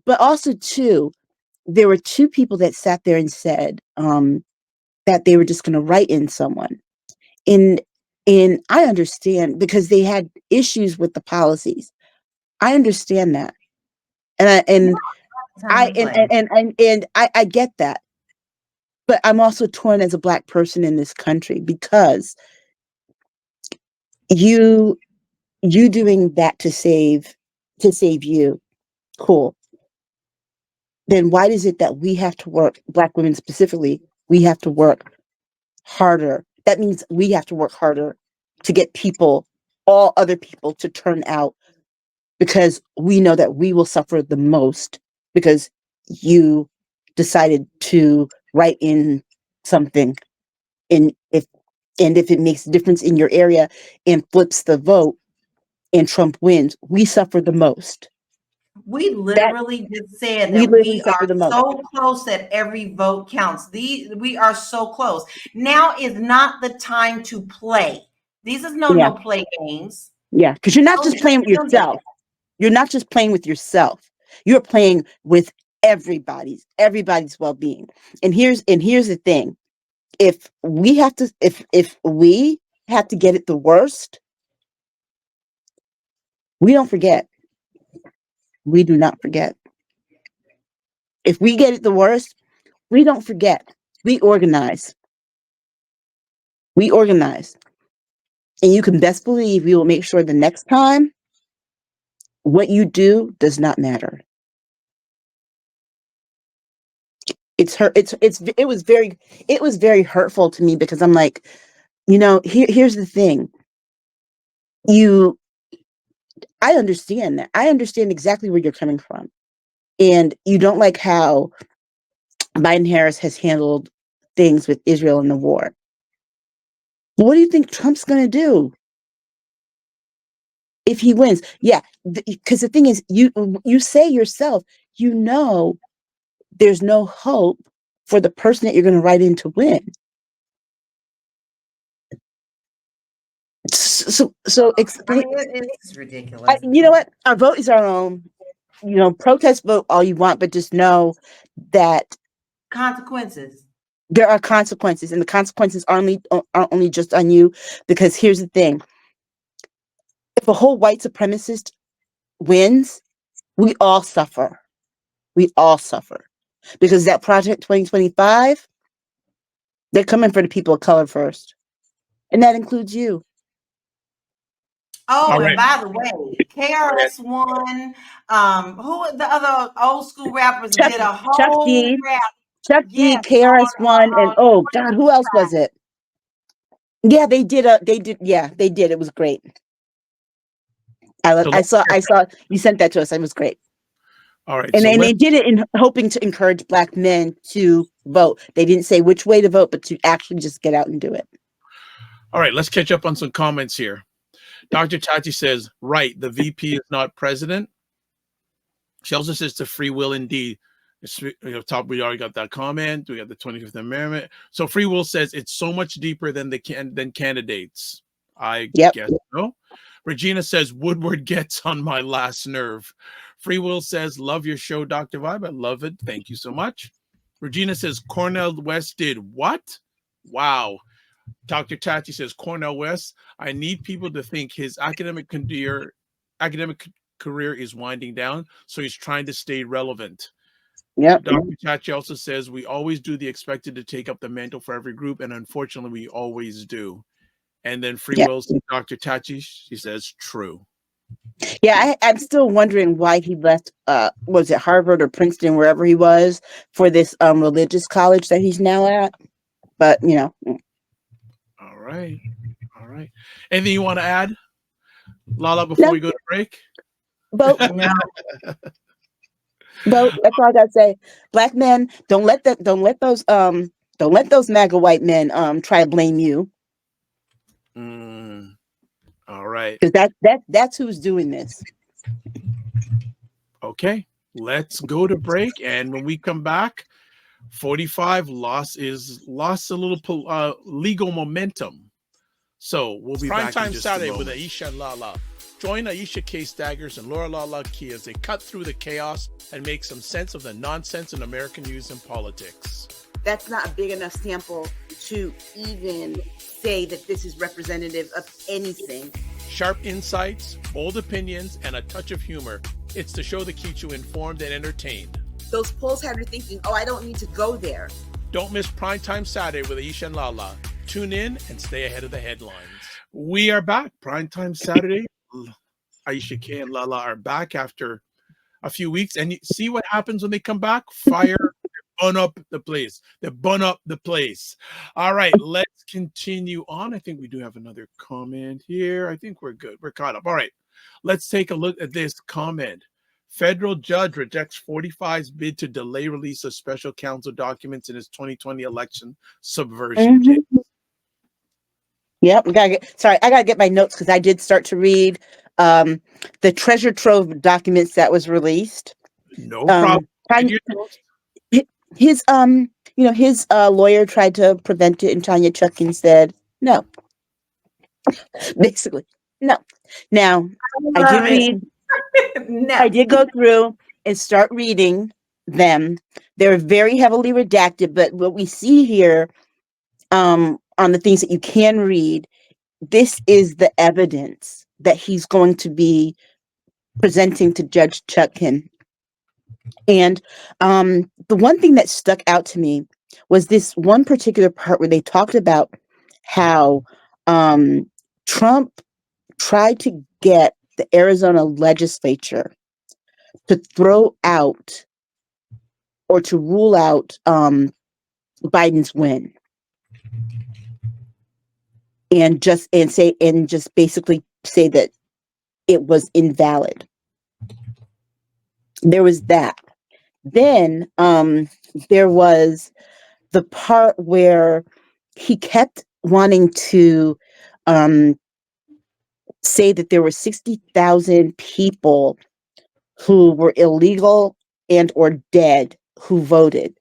But also, too, there were two people that sat there and said that they were just going to write in someone. And I understand because they had issues with the policies. I understand that. And I get that. But I'm also torn as a Black person in this country because you doing that to save you, cool. Then why is it that we have to work, Black women specifically, we have to work harder? That means we have to work harder to get all other people to turn out, because we know that we will suffer the most because you decided to write in something. And if it makes a difference in your area and flips the vote and Trump wins, we suffer the most. We literally just said that we are so close that every vote counts. We are so close. Now is not the time to play. These is no play games. Yeah, because you're not just playing with yourself. You're not just playing with yourself. You're playing with everybody's well-being. And here's the thing. If we have to get it the worst, we don't forget. We do not forget. If we get it the worst, we don't forget. We organize. And you can best believe we will make sure the next time what you do does not matter. It was very hurtful to me because I'm like, here's the thing. I understand that. I understand exactly where you're coming from. And you don't like how Biden-Harris has handled things with Israel and the war. What do you think Trump's going to do if he wins? Yeah, because the thing is, you say yourself, there's no hope for the person that you're going to write in to win. So it's ridiculous. You know what? Our vote is our own. Protest vote all you want, but just know that consequences. There are consequences, and the consequences aren't only just on you. Because here's the thing: if a whole white supremacist wins, we all suffer. We all suffer because that Project 2025, they're coming for the people of color first. And that includes you. Oh, All and right. by the way, KRS-One, who the other old school rappers Chuck, did a Chuck whole D, rap. Chuck D, Yes, KRS-One, and on oh God, who else was it? Yeah, they did. Yeah, they did. It was great. So I saw you sent that to us. It was great. all right. And So then they let's did it in hoping to encourage Black men to vote. They didn't say which way to vote, but to actually just get out and do it. let's catch up on some comments here. Dr. Tati says, right, the VP is not president. She also says to free will indeed. Top, we already got that comment. We got the 25th Amendment. So free will says it's so much deeper than than candidates. I guess so. Regina says Woodward gets on my last nerve. Free will says love your show, Dr. Vibe. I love it. Thank you so much. Regina says Cornel West did what? Wow. Dr. Tati says Cornel West. I need people to think his academic career is winding down, so he's trying to stay relevant. Yep. Dr. Chachi also says we always do the expected to take up the mantle for every group, and unfortunately, we always do. And then Free Will, Dr. Tachi, she says true. Yeah, I'm still wondering why he left. Was it Harvard or Princeton, wherever he was, for this religious college that he's now at? But you know. All right. Anything you want to add, Lala, before we go to break? Vote. Vote. That's all I gotta say. Black men, don't let those MAGA white men try to blame you. All right. Because that's who's doing this. Okay, let's go to break, and when we come back, 45 lost a little legal momentum. So we'll be back in just Saturday with Aisha LaLa. Join Aisha K. Staggers and LaLa Key as they cut through the chaos and make some sense of the nonsense in American news and politics. That's not a big enough sample to even say that this is representative of anything. Sharp insights, bold opinions, and a touch of humor. It's the show that keeps you informed and entertained. Those polls have you thinking, oh, I don't need to go there. Don't miss Primetime Saturday with Aisha and LaLa. Tune in and stay ahead of the headlines. We are back. Primetime Saturday. Aisha K and LaLa are back after a few weeks. And you see what happens when they come back? Fire. Burn up the place. They burn up the place. All right, let's continue on. I think we do have another comment here. I think we're good. We're caught up. All right, let's take a look at this comment. Federal judge rejects 45's bid to delay release of special counsel documents in his 2020 election subversion case. Yep, I gotta get my notes because I did start to read the treasure trove of documents that was released. No problem. His lawyer tried to prevent it, and Tanya Chutkin said no. Basically, no. Now I did go through and start reading them. They're very heavily redacted, but what we see here on the things that you can read, this is the evidence that he's going to be presenting to Judge Chutkin. And the one thing that stuck out to me was this one particular part where they talked about how Trump tried to get the Arizona legislature to throw out or to rule out Biden's win. And just basically say that it was invalid. There was that. Then there was the part where he kept wanting to say that there were 60,000 people who were illegal and or dead who voted.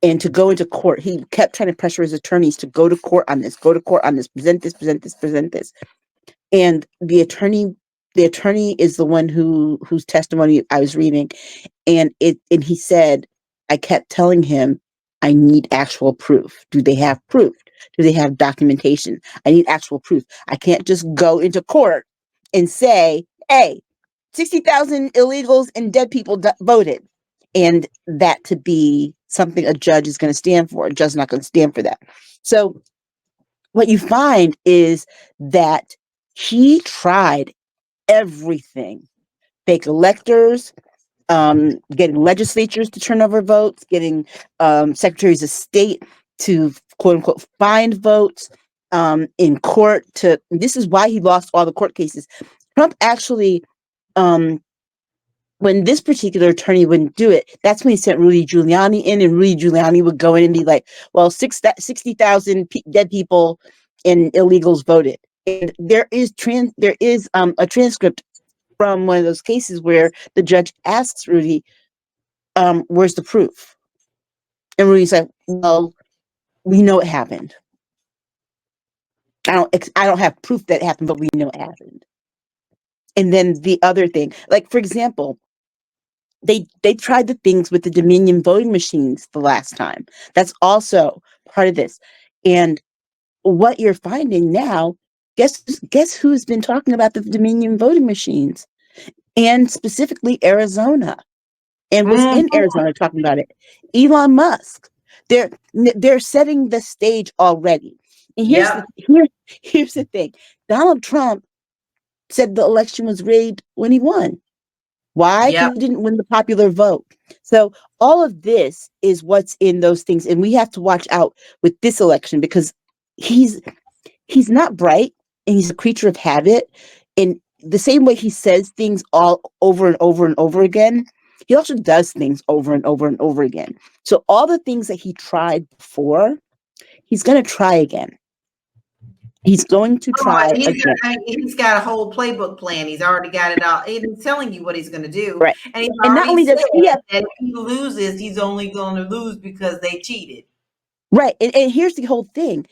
And to go into court, he kept trying to pressure his attorneys to go to court on this, present this. And the attorney is the one whose testimony I was reading. And he said, I kept telling him, I need actual proof. Do they have proof? Do they have documentation? I need actual proof. I can't just go into court and say, hey, 60,000 illegals and dead people voted. And that to be something a judge is going to stand for. A judge is not going to stand for that. So what you find is that he tried everything: fake electors, getting legislatures to turn over votes, getting secretaries of state to quote unquote find votes in court. This is why he lost all the court cases. Trump actually, when this particular attorney wouldn't do it, that's when he sent Rudy Giuliani in, and Rudy Giuliani would go in and be like, well, 60,000 dead people and illegals voted. And there is a transcript from one of those cases where the judge asks Rudy, where's the proof? And Rudy's like, well, we know it happened. I don't have proof that it happened, but we know it happened. And then the other thing, like, for example, they tried the things with the Dominion voting machines the last time. That's also part of this. And what you're finding now, guess who's been talking about the Dominion voting machines, and specifically Arizona, and was in Arizona talking about it? Elon Musk. They're setting the stage already. And here's the thing. Donald Trump said the election was rigged when he won. Why? Because he didn't win the popular vote. So all of this is what's in those things. And we have to watch out with this election, because he's not bright, and he's a creature of habit. And the same way he says things all over and over and over again, he also does things over and over and over again. So all the things that he tried before, he's going to try again. He's going to try again. He's got a whole playbook plan. He's already got it all. He's telling you what he's going to do. Right. And, And not only does he have, that if he loses, he's only going to lose because they cheated. Right. And here's the whole thing.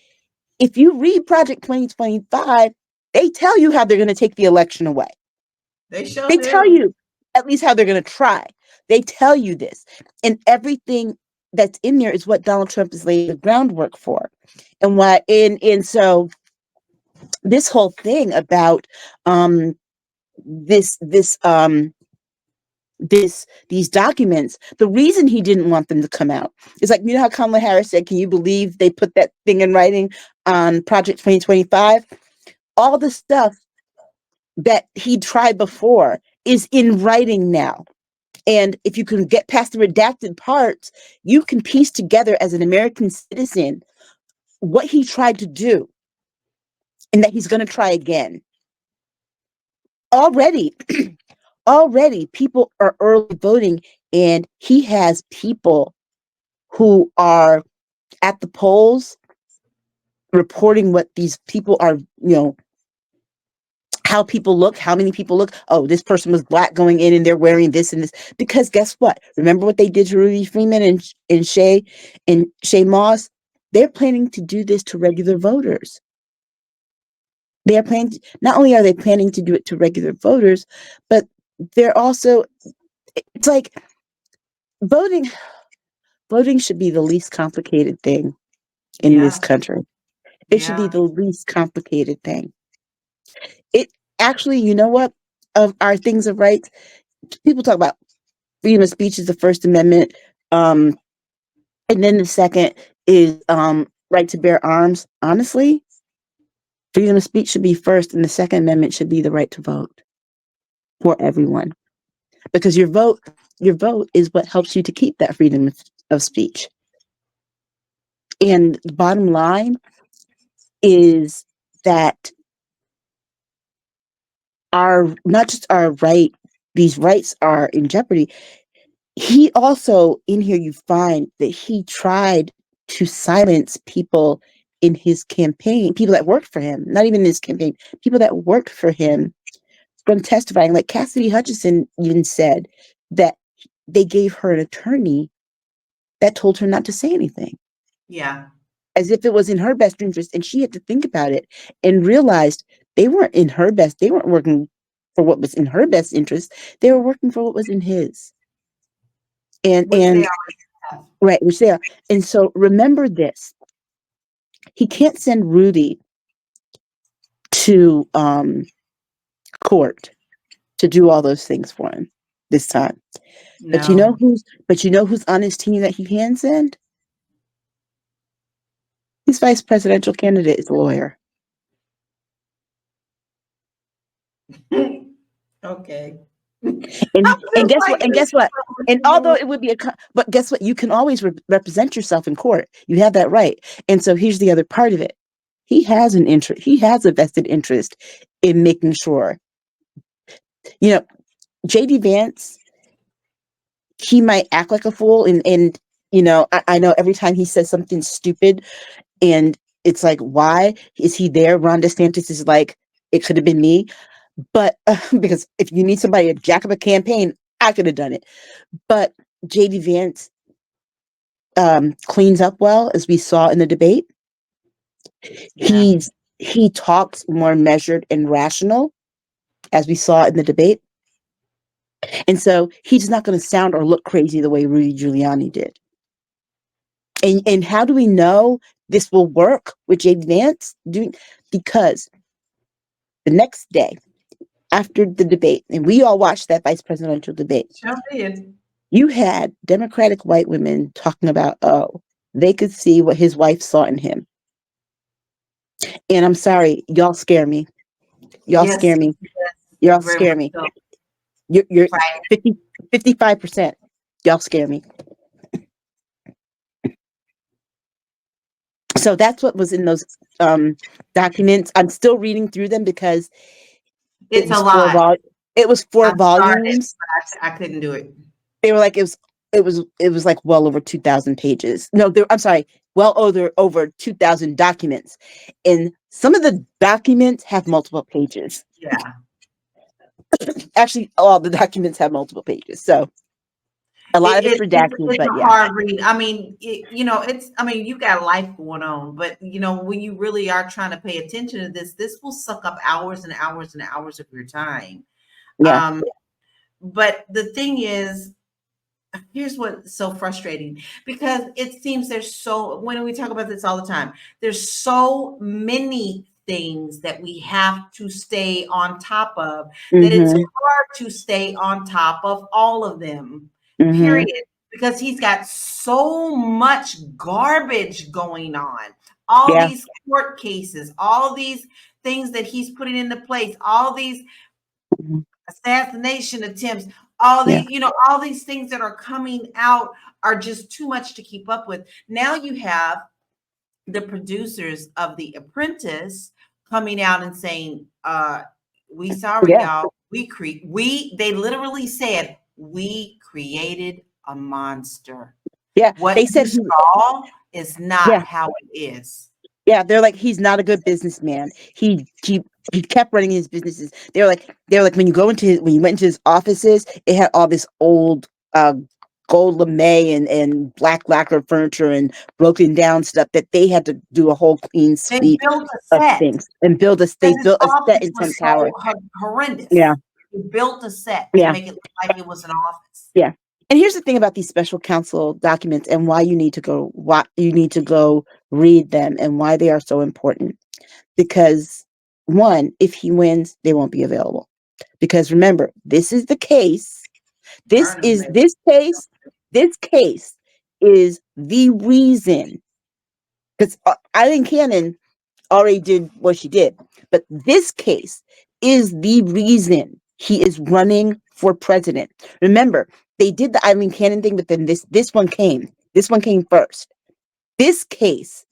If you read Project 2025, they tell you how they're going to take the election away. They tell you at least how they're going to try. They tell you this. And everything that's in there is what Donald Trump has laid the groundwork for. And why, and so this whole thing about these documents, the reason he didn't want them to come out is, like, you know how Kamala Harris said, can you believe they put that thing in writing on Project 2025? All the stuff that he tried before is in writing now. And if you can get past the redacted parts, you can piece together as an American citizen what he tried to do, and that he's going to try again. Already people are early voting, and he has people who are at the polls reporting what these people are, how people look, how many people look. Oh, this person was Black going in, and they're wearing this and this. Because guess what? Remember what they did to Rudy Freeman and Shay Moss? They're planning to do this to regular voters. They are planning. Not only are they planning to do it to regular voters, but they're also. It's like voting should be the least complicated thing in this country. It should be the least complicated thing. It actually, you know what? Of our things of rights, people talk about freedom of speech is the First Amendment, and then the second is right to bear arms. Honestly, freedom of speech should be first, and the Second Amendment should be the right to vote for everyone, because your vote is what helps you to keep that freedom of speech. And the bottom line is that not just our right, these rights are in jeopardy. He also, in here, you find that he tried to silence people in his campaign, people that worked for him, not even in his campaign, people that worked for him from testifying. Like Cassidy Hutchinson even said that they gave her an attorney that told her not to say anything. Yeah. As if it was in her best interest, and she had to think about it and realized they weren't working for what was in her best interest. They were working for what was in his. Right, which they are. And so remember this. He can't send Rudy to court to do all those things for him this time. No. But you know who's on his team that he can send? His vice presidential candidate is a lawyer. Okay. And guess what? And guess what? And although it would be but guess what? You can always represent yourself in court. You have that right. And so here's the other part of it. He has an interest. He has a vested interest in making sure. You know, J.D. Vance, he might act like a fool, and you know, I know every time he says something stupid, and it's like, why is he there? Ron DeSantis is like, it could have been me. But because if you need somebody to jack up a campaign, I could have done it. But J.D. Vance cleans up well, as we saw in the debate. Yeah. He talks more measured and rational, as we saw in the debate. And so he's not going to sound or look crazy the way Rudy Giuliani did. And how do we know this will work with J.D. Vance? Because the next day after the debate, and we all watched that vice presidential debate, Sure did. you had Democratic white women talking about, oh, they could see what his wife saw in him. And I'm sorry, y'all scare me. Y'all Yes, scare me. yes, Y'all very scare much me. so. You're Right. 55%. Y'all scare me. So that's what was in those documents. I'm still reading through them because it It's a was lot. it was 4 I started, volumes. but I couldn't do it. They were like, it was like well over 2,000 pages. No, I'm sorry, well over 2,000 documents. And some of the documents have multiple pages. Yeah. Actually, all the documents have multiple pages. So a lot of it's redacted, It's but a yeah. hard read. I mean, you got life going on, but when you really are trying to pay attention to this will suck up hours and hours and hours of your time. Yeah. But the thing is, here's what's so frustrating, because it seems when we talk about this all the time, there's so many things that we have to stay on top of that it's hard to stay on top of all of them, period, because he's got so much garbage going on, all these court cases, all these things that he's putting into place, all these assassination attempts, all these things that are coming out are just too much to keep up with. Now you have the producers of The Apprentice coming out and saying, we sorry, y'all. They literally said, we created a monster. Yeah. What They said you saw is not how it is. Yeah, they're like, he's not a good businessman. He kept running his businesses. They're like when you went into his offices, it had all this old gold lame and black lacquer furniture and broken down stuff that they had to do a whole clean They sweep built a of set. things and build a set in Trump Tower. Horrendous. Yeah. They built a set to make it look like it was an office. Yeah. And here's the thing about these special counsel documents and why you need to go read them and why they are so important. Because one, if he wins, they won't be available. Because remember, this is the case. This case is the reason. Because Eileen Cannon already did what she did. But this case is the reason he is running for president. Remember, they did the Eileen Cannon thing, but then this one came. This one came first. This case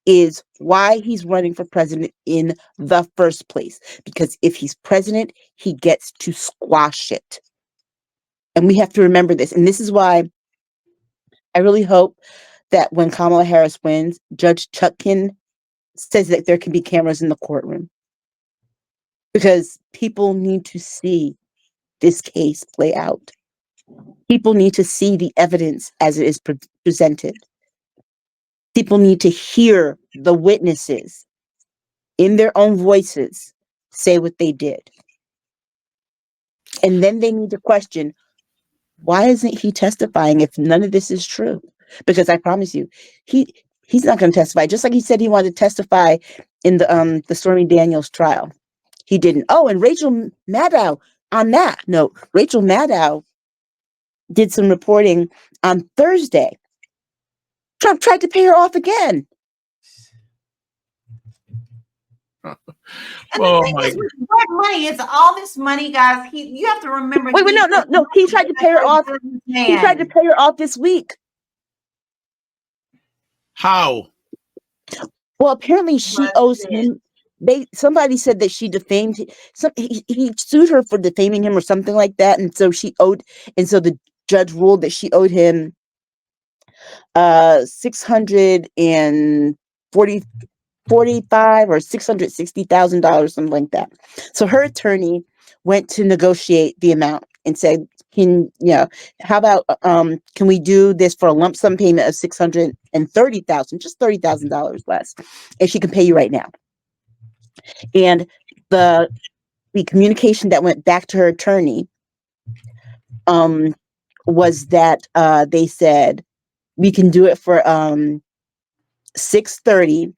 is why he's running for president in the first place. Because if he's president, he gets to squash it. And we have to remember this. And this is why I really hope that when Kamala Harris wins, Judge Chutkin says that there can be cameras in the courtroom. Because people need to see this case play out. People need to see the evidence as it is presented. People need to hear the witnesses in their own voices say what they did. And then they need to question, why isn't he testifying if none of this is true? Because I promise you, he's not going to testify. Just like he said he wanted to testify in the Stormy Daniels trial. He didn't. Oh, and Rachel Maddow on that note, Rachel Maddow did some reporting on Thursday. Trump tried to pay her off again. And the Oh thing my is, with what money? It's all this money, guys. You have to remember. Wait, no. He tried to pay her off. He tried to pay her off this week. How? Well, apparently she owes him. Somebody said that she defamed. He sued her for defaming him or something like that, and so she owed. And so the judge ruled that she owed him $645 or $660,000, something like that. So her attorney went to negotiate the amount and said, how about can we do this for a lump sum payment of $630,000, just $30,000 less, and she can pay you right now. And the communication that went back to her attorney was that they said we can do it for $630,000,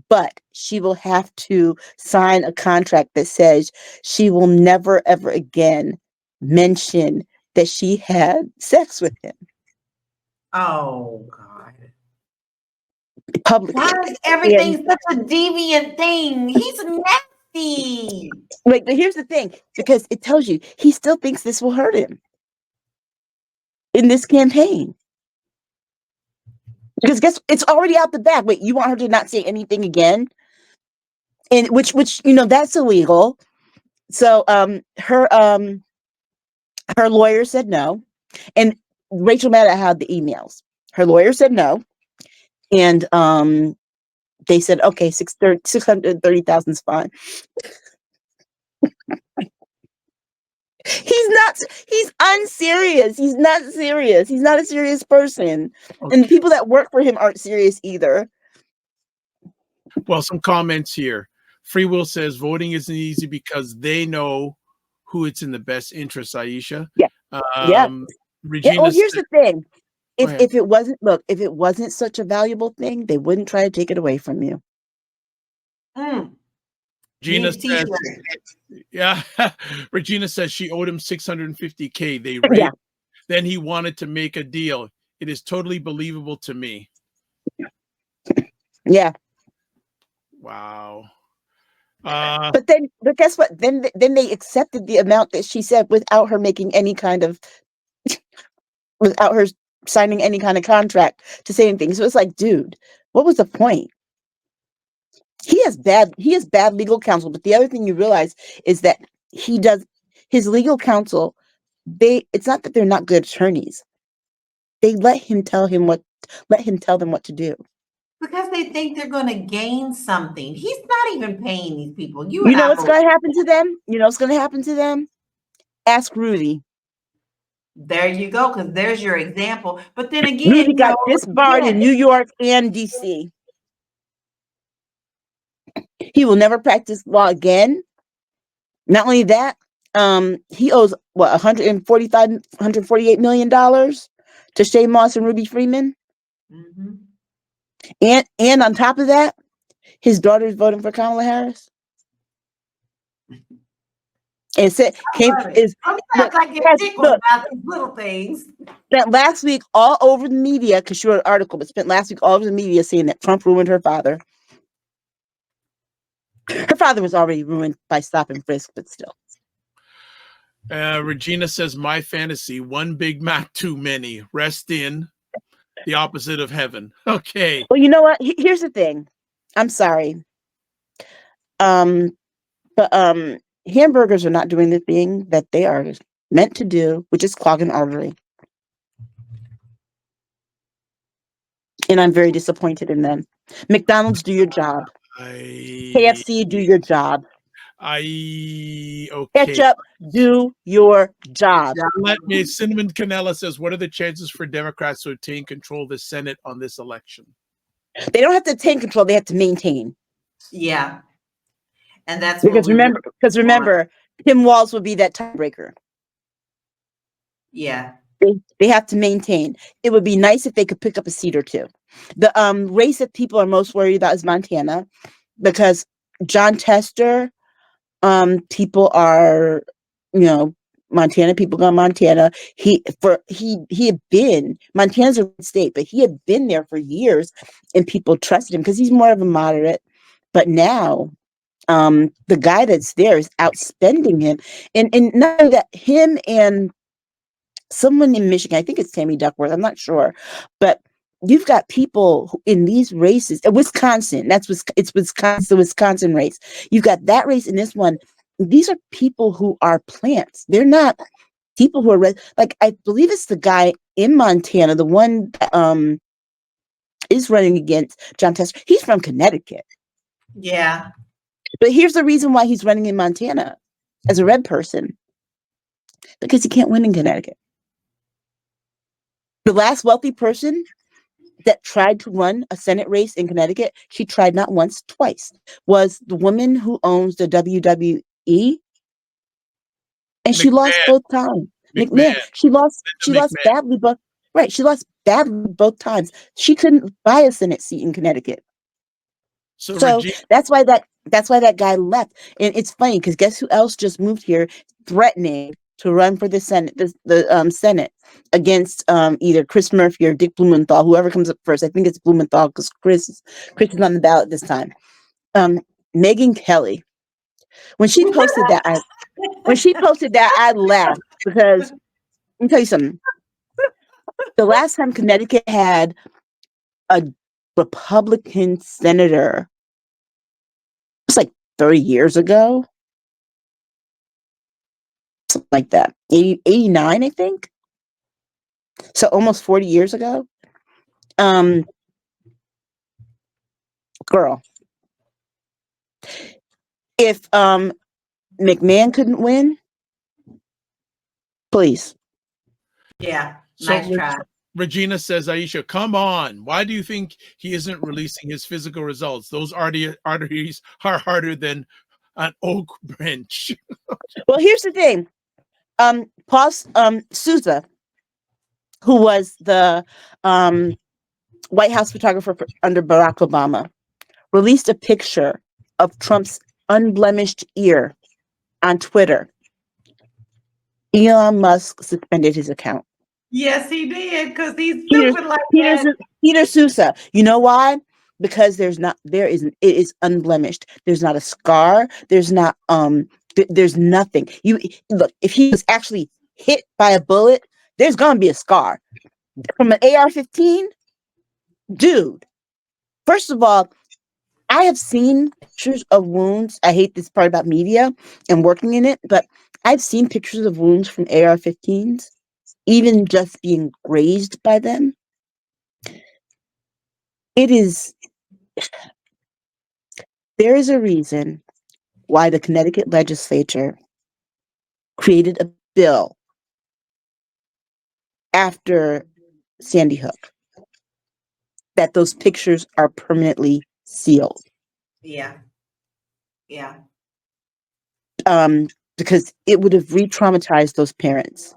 but she will have to sign a contract that says she will never ever again mention that she had sex with him. Oh God. Publicly. Why is everything such a deviant thing? He's nasty. Like, but here's the thing, because it tells you he still thinks this will hurt him in this campaign. Because guess it's already out the back. Wait, you want her to not say anything again? And which that's illegal. So her lawyer said no, and Rachel Maddow had the emails. Her lawyer said no, and they said okay, $630,000 is fine. He's unserious. He's not serious. He's not a serious person. Okay. And the people that work for him aren't serious either. Well, some comments here. Free Will says voting isn't easy because they know who it's in the best interest, Aisha. Yeah. Regina well, here's the thing. If it wasn't such a valuable thing, they wouldn't try to take it away from you. Regina says, Regina says she owed him $650K. They raped. Yeah. Then he wanted to make a deal. It is totally believable to me. Yeah. Wow. But guess what? Then they accepted the amount that she said without her making any kind of, without her signing any kind of contract to say anything. So it's like, dude, what was the point? He has bad legal counsel. But the other thing you realize is that his legal counsel, it's not that they're not good attorneys. They let him tell them what to do. Because they think they're going to gain something. He's not even paying these people. You know what's going to happen to them? You know what's going to happen to them? Ask Rudy. There you go, because there's your example. But then again, Rudy got disbarred in New York and DC. He will never practice law again. Not only that, he owes what $148 million to Shay Moss and Ruby Freeman. Mm-hmm. And on top of that, his daughter's voting for Kamala Harris. And said about these little things. Spent last week all over the media, because she wrote an article, but spent last week all over the media saying that Trump ruined her father. Her father was already ruined by stop and frisk, but still. Regina says, my fantasy, one Big Mac too many. Rest in the opposite of heaven. Okay. Well, you know what? Here's the thing. I'm sorry. But hamburgers are not doing the thing that they are meant to do, which is clog an artery. And I'm very disappointed in them. McDonald's, do your job. KFC, do your job. Okay. Ketchup, do your job. Let me. Cinnamon Canella says, what are the chances for Democrats to obtain control of the Senate on this election? They don't have to obtain control, they have to maintain. Yeah. And that's because remember, Tim Walz will be that tiebreaker. Yeah. They have to maintain. It would be nice if they could pick up a seat or two. The race that people are most worried about is Montana, because John Tester, people are, Montana people go to Montana. He had been, Montana's a red state, but he had been there for years, and people trusted him because he's more of a moderate. But now The guy that's there is outspending him, and not only that, him and someone in Michigan, I think it's Tammy Duckworth, I'm not sure, but you've got people in these races, Wisconsin, it's Wisconsin, the Wisconsin race. You've got that race and this one. These are people who are plants. They're not people who are like, I believe it's the guy in Montana, the one that is running against John Tester. He's from Connecticut. Yeah. But here's the reason why he's running in Montana as a red person, because he can't win in Connecticut. The last wealthy person that tried to run a Senate race in Connecticut, she tried not once, twice, was the woman who owns the WWE, and she lost both times. McMahon. She lost badly, but right, she lost badly both times. She couldn't buy a Senate seat in Connecticut. So that's why that guy left. And it's funny because guess who else just moved here threatening to run for the Senate, the Senate against either Chris Murphy or Dick Blumenthal, whoever comes up first. I think it's Blumenthal because Chris is on the ballot this time. Megyn Kelly. When she posted that, I laughed because let me tell you something. The last time Connecticut had a Republican senator, it was like 30 years ago. Something like that. 89, I think. So almost 40 years ago. Girl. If McMahon couldn't win, please. Yeah. Nice try. Regina says, Aisha, come on. Why do you think he isn't releasing his physical results? Those arteries are harder than an oak branch. Well, here's the thing. Paul Sousa, who was the White House photographer under Barack Obama, released a picture of Trump's unblemished ear on Twitter. Elon Musk suspended his account. Yes, he did, because he's stupid like that. Peter Sousa. You know why? Because it is unblemished. There's not a scar. There's not there's nothing. You look, if he was actually hit by a bullet, there's gonna be a scar. From an AR-15, dude. First of all, I have seen pictures of wounds. I hate this part about media and working in it, but I've seen pictures of wounds from AR-15s, even just being grazed by them. There is a reason why the Connecticut legislature created a bill after Sandy Hook that those pictures are permanently sealed. Yeah. Yeah. Because it would have re-traumatized those parents.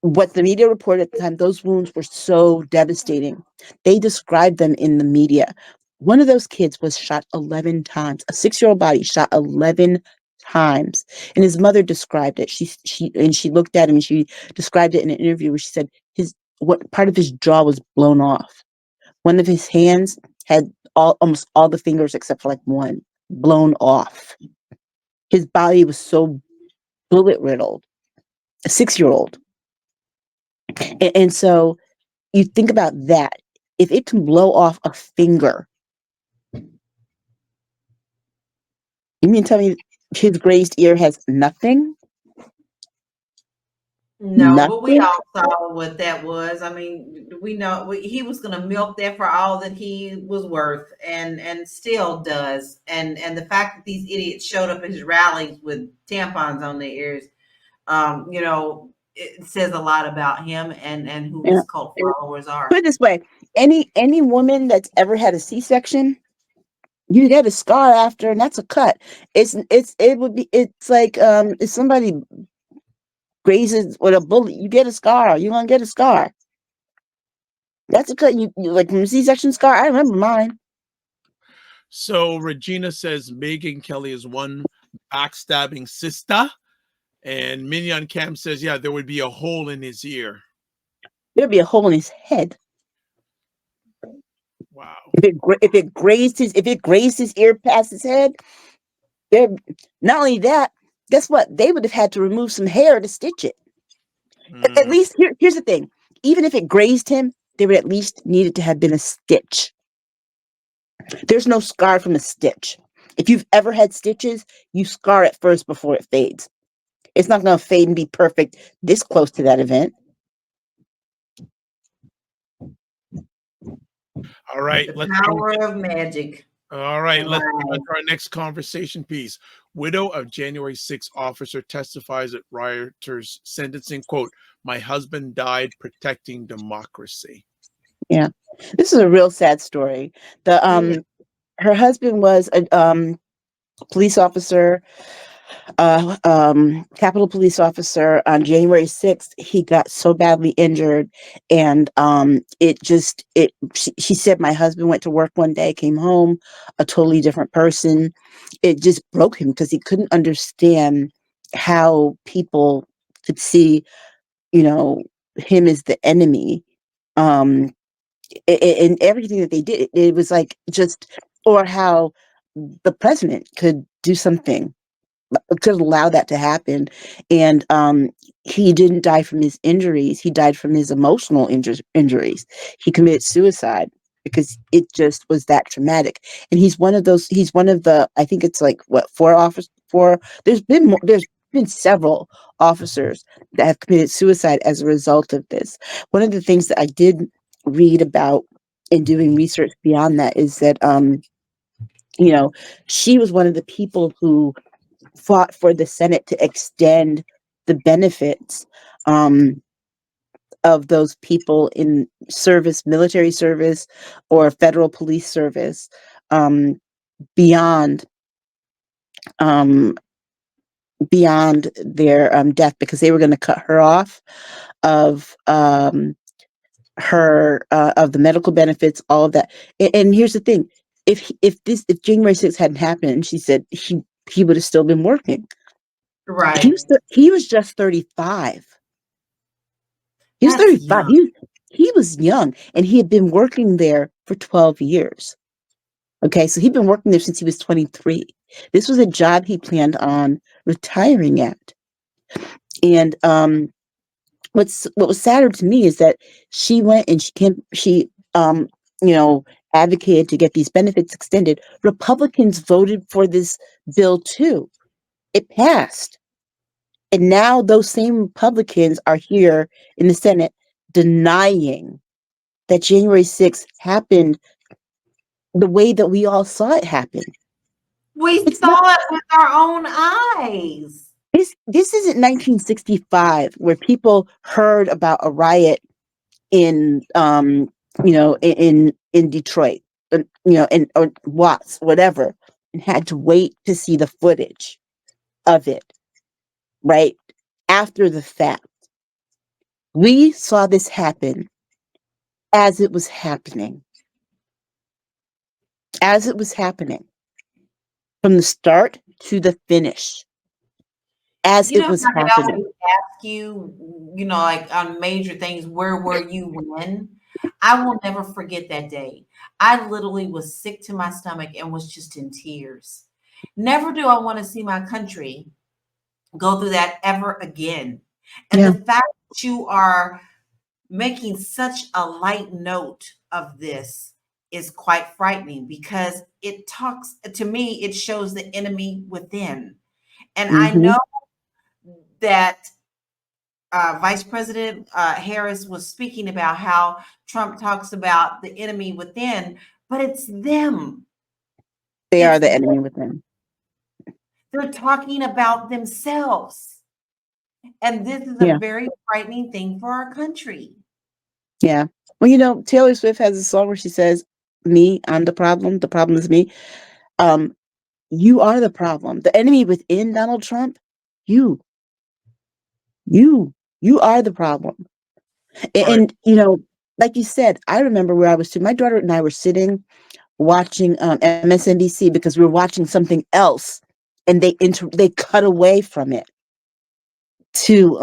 What the media reported at the time, those wounds were so devastating. They described them in the media. One of those kids was shot 11 times. A 6-year-old body shot 11 times. And his mother described it. She looked at him and she described it in an interview where she said what part of his jaw was blown off. One of his hands had almost all the fingers except for like one blown off. His body was so bullet riddled. A 6-year-old. And so you think about that. If it can blow off a finger, you mean tell me his grazed ear has nothing? No, Nothing? but we all saw what that was. I mean, we know he was going to milk that for all that he was worth, and still does. And the fact that these idiots showed up at his rallies with tampons on their ears, it says a lot about him and who his cult followers are. Put it this way: any woman that's ever had a C-section, you get a scar after, and that's a cut. It's like if somebody grazes with a bullet, you get a scar. You're gonna get a scar. That's a cut. You like from a C-section scar. I remember mine. So Regina says Megyn Kelly is one backstabbing sister, and Minion Camp says, yeah, there would be a hole in his ear. There'd be a hole in his head. Wow. If it grazed his ear past his head, there. Not only that, guess what? They would have had to remove some hair to stitch it. At Mm. least here's the thing: even if it grazed him, there would at least needed to have been a stitch. There's no scar from a stitch. If you've ever had stitches, you scar it first before it fades. It's not going to fade and be perfect this close to that event. All right. The Let's power of magic. All right, let's move on Right. to our next conversation piece. Widow of January 6th officer testifies at rioters sentencing, quote, "My husband died protecting democracy." Yeah, this is a real sad story. The Yeah. her husband was a police officer, Capitol police officer. On January 6th, he got so badly injured, and she said, my husband went to work one day, came home a totally different person. It just broke him because he couldn't understand how people could see, you know, him as the enemy. Um, and everything that they did, it was like just, or how the president could do something, could allow that to happen. And he didn't die from his injuries. He died from his emotional injuries. He committed suicide because it just was that traumatic. And he's one of the, I think it's like what, four, there's been several officers that have committed suicide as a result of this. One of the things that I did read about in doing research beyond that is that she was one of the people who fought for the Senate to extend the benefits of those people in service, military service, or federal police service, beyond um, beyond their death, because they were going to cut her off of of the medical benefits, all of that. And here's the thing: if January 6th hadn't happened, she said he would have still been working. Right. He was just 35. He was That's 35. young. He was young, and he had been working there for 12 years. Okay, so he'd been working there since he was 23. This was a job he planned on retiring at. And what was sadder to me is that she went and she you know advocated to get these benefits extended. Republicans voted for this bill too. It passed. And now those same Republicans are here in the Senate denying that January 6th happened the way that we all saw it happen. We It's saw not it with our own eyes. this isn't 1965 where people heard about a riot in in Detroit, in or Watts, whatever, and had to wait to see the footage of it, right? After the fact. We saw this happen as it was happening. As it was happening. From the start to the finish. As You it know, was I could happening. always ask you, like on major things, where were you when? I will never forget that day. I literally was sick to my stomach and was just in tears. Never do I want to see my country go through that ever again. And Yeah. the fact that you are making such a light note of this is quite frightening, because it talks to me, it shows the enemy within. And I Mm-hmm. know that Vice President Harris was speaking about how Trump talks about the enemy within, but it's them. They are It's the them. enemy within. They're talking about themselves. And this is a Yeah. very frightening thing for our country. Yeah. Well, Taylor Swift has a song where she says, "Me, I'm the problem. The problem is me." Um, you are the problem. The enemy within Donald Trump, you, you, you are the problem. All right. And like you said, I remember where I was sitting. My daughter and I were sitting watching MSNBC because we were watching something else, and they cut away from it to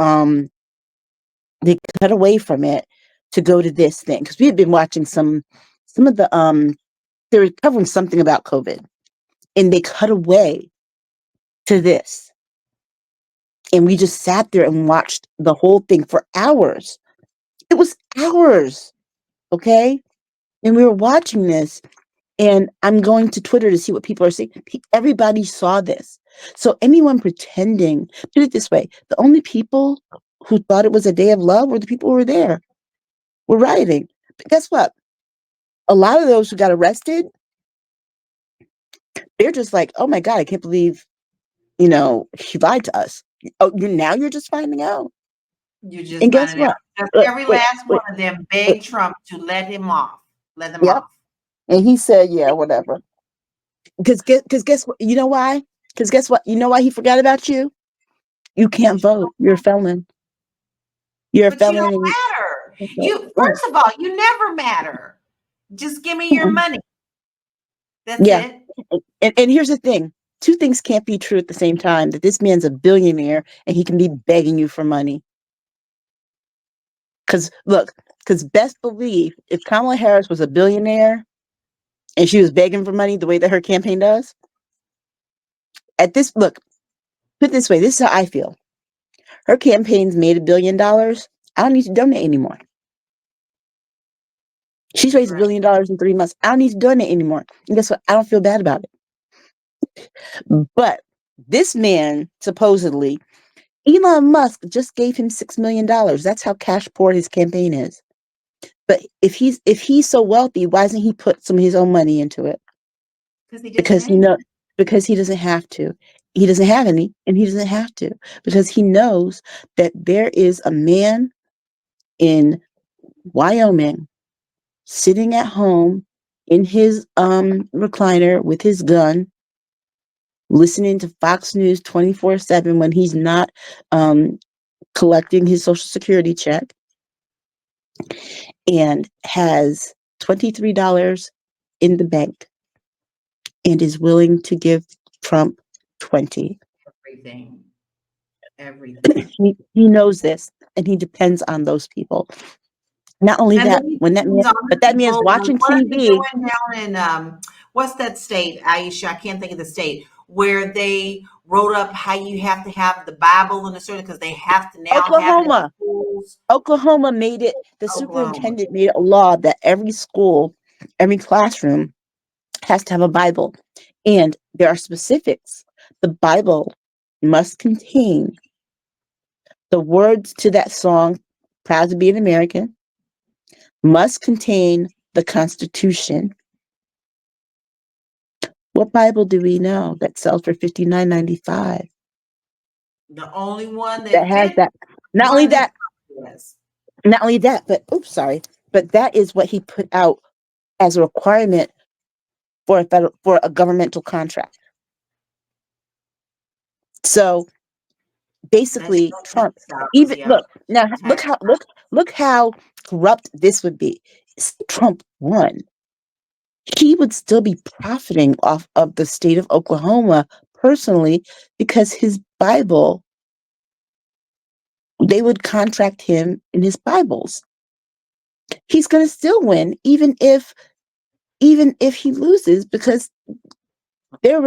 they cut away from it to go to this thing, because we had been watching some some of the they were covering something about COVID, and they cut away to this, and we just sat there and watched the whole thing for hours. It was hours, okay? And we were watching this, and I'm going to Twitter to see what people are saying. Everybody saw this. So anyone pretending, put it this way, the only people who thought it was a day of love were the people who were there, were rioting. But guess what? A lot of those who got arrested, they're just like, oh my God, I can't believe, he lied to us. Oh, now you're just finding out. You just And guess finding out. what? Just Wait, every wait, last wait, one of them wait. begged Trump to let them off. Let them Yep. off. And he said, yeah, whatever. Because guess what? You know why? Because guess what? You know why he forgot about you? You can't vote. You're a felon. You're a But you felon. don't And matter. You right. first of all, you never matter. Just give me your money. That's Yeah. it. And here's the thing. Two things can't be true at the same time. That this man's a billionaire and he can be begging you for money. Because best believe if Kamala Harris was a billionaire and she was begging for money the way that her campaign does, put it this way, this is how I feel. Her campaign's made $1 billion. I don't need to donate anymore. She's raised $1 billion in 3 months. I don't need to donate anymore. And guess what? I don't feel bad about it. But this man, supposedly, Elon Musk just gave him $6 million. That's how cash poor his campaign is. But if he's so wealthy, why doesn't he put some of his own money into it? Because he doesn't have to. He doesn't have any, and he doesn't have to, because he knows that there is a man in Wyoming sitting at home in his recliner with his gun, listening to Fox News 24/7 when he's not collecting his Social Security check, and has $23 in the bank and is willing to give Trump 20. Everything. He knows this, and he depends on those people. Not only And that, that man's watching what are they TV. doing down in what's that state, Aisha? I can't think of the state where they wrote up how you have to have the Bible in a certain, because they have to now have it in schools. Oklahoma made it. The superintendent made a law that every school, every classroom has to have a Bible, and there are specifics. The Bible must contain the words to that song, "Proud to be an American," must contain the Constitution. What Bible do we know that sells for $59.95? The only one That has that. Not only that, but that is what he put out as a requirement for a governmental contract. So basically, Trump, look how corrupt this would be. Trump won. He would still be profiting off of the state of Oklahoma personally, because his Bible, they would contract him in his Bibles. He's going to still win, even if he loses, because they're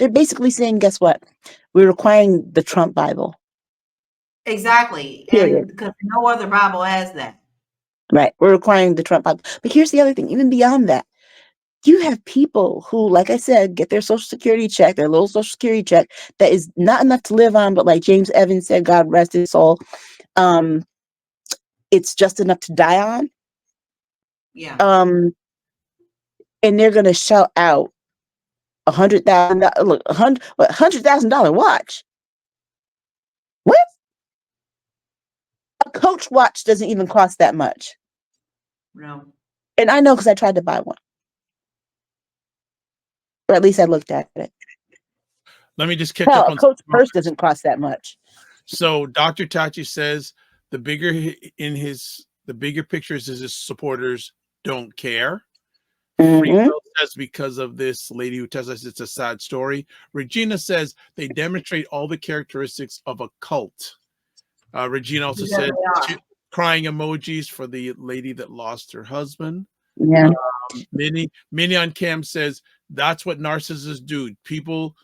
basically saying, guess what? We're requiring the Trump Bible. Exactly. Period. And because no other Bible has that. Right. We're requiring the Trump Bible. But here's the other thing, even beyond that, you have people who, like I said, get their Social Security check, their little Social Security check that is not enough to live on, but like James Evans said, God rest his soul, it's just enough to die on. Yeah. And they're gonna shell out $100,000 watch. What? A Coach watch doesn't even cost that much. No. And I know, because I tried to buy one. Or at least I looked at it. Let me just catch up on a Coach purse doesn't cost that much. So Dr. Tachi says the bigger pictures is his supporters don't care. Mm-hmm. Says because of this lady who tells us it's a sad story. Regina says they demonstrate all the characteristics of a cult. Regina also said crying emojis for the lady that lost her husband. Yeah. Minnie on cam says that's what narcissists do. People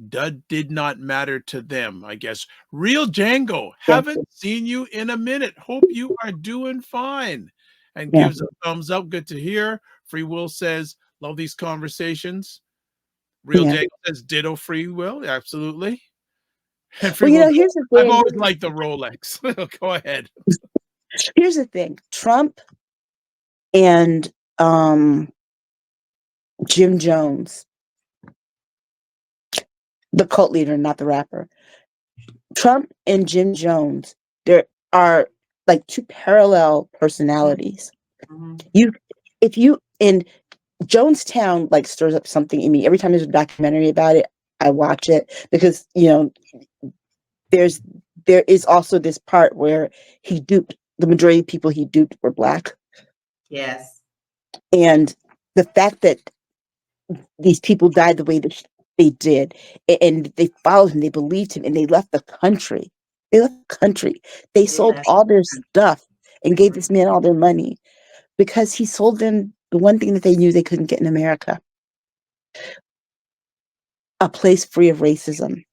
that did not matter to them, I guess. Real Django, Yeah. haven't seen you in a minute. Hope you are doing fine. And Yeah. gives a thumbs up. Good to hear. Free Will says, love these conversations. Real Yeah. Django says, ditto Free Will. Absolutely. And Free Well, Will, here's the I've thing. always liked the Rolex. Go ahead. Here's the thing. Trump and Jim Jones, the cult leader, not the rapper. Trump and Jim Jones, there are like two parallel personalities. Mhm. If you in Jonestown, like stirs up something in me every time there's a documentary about it. I watch it because there is also this part where he duped the majority of people he duped were black, Yes. and the fact that these people died the way that they did, and they followed him, they believed him, and they left the country. They left the country. They sold Yes. all their stuff and gave this man all their money because he sold them the one thing that they knew they couldn't get in America: a place free of racism.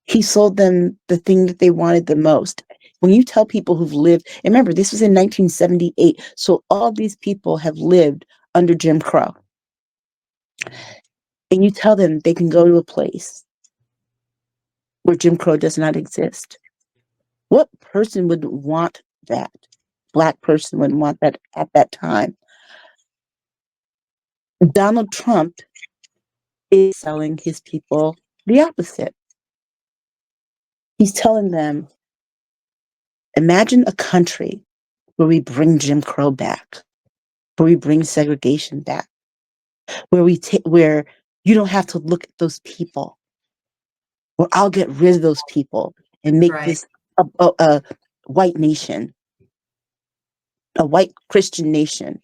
He sold them the thing that they wanted the most. When you tell people who've lived, and remember, this was in 1978, so all these people have lived under Jim Crow, and you tell them they can go to a place where Jim Crow does not exist. What person would want that? Black person would want that at that time. Donald Trump is selling his people the opposite. He's telling them, imagine a country where we bring Jim Crow back, where we bring segregation back, where you don't have to look at those people, where I'll get rid of those people and make Right. this a white nation, a white Christian nation.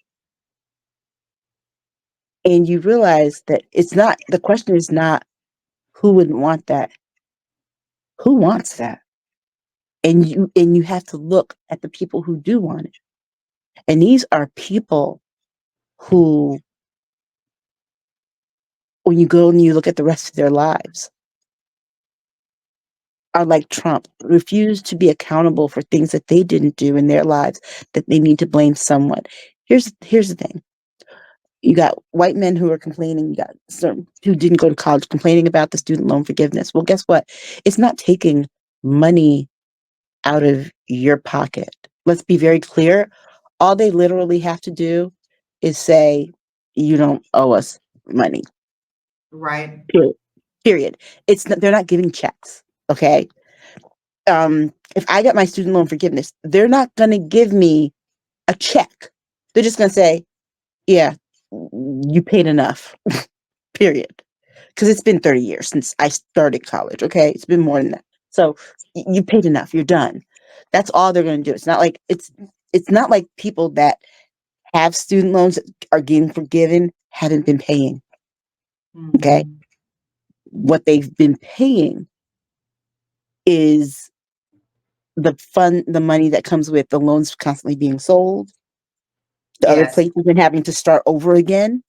And you realize that the question is not who wouldn't want that, who wants that, and you have to look at the people who do want it, and these are people who, when you go and you look at the rest of their lives, are like Trump, refuse to be accountable for things that they didn't do in their lives, that they need to blame someone. Here's the thing. You got white men who are complaining, you got some who didn't go to college complaining about the student loan forgiveness. Well, guess what? It's not taking money out of your pocket. Let's be very clear. All they literally have to do is say, you don't owe us money. Right. Period. They're not giving checks. Okay. If I got my student loan forgiveness, they're not going to give me a check. They're just going to say, yeah, you paid enough. Period. Because it's been 30 years since I started college. Okay. It's been more than that. So you paid enough. You're done. That's all they're going to do. It's not like people that have student loans that are getting forgiven haven't been paying. Okay. Mhm. What they've been paying is the money that comes with the loans constantly being sold, the other Yes. places, and having to start over again.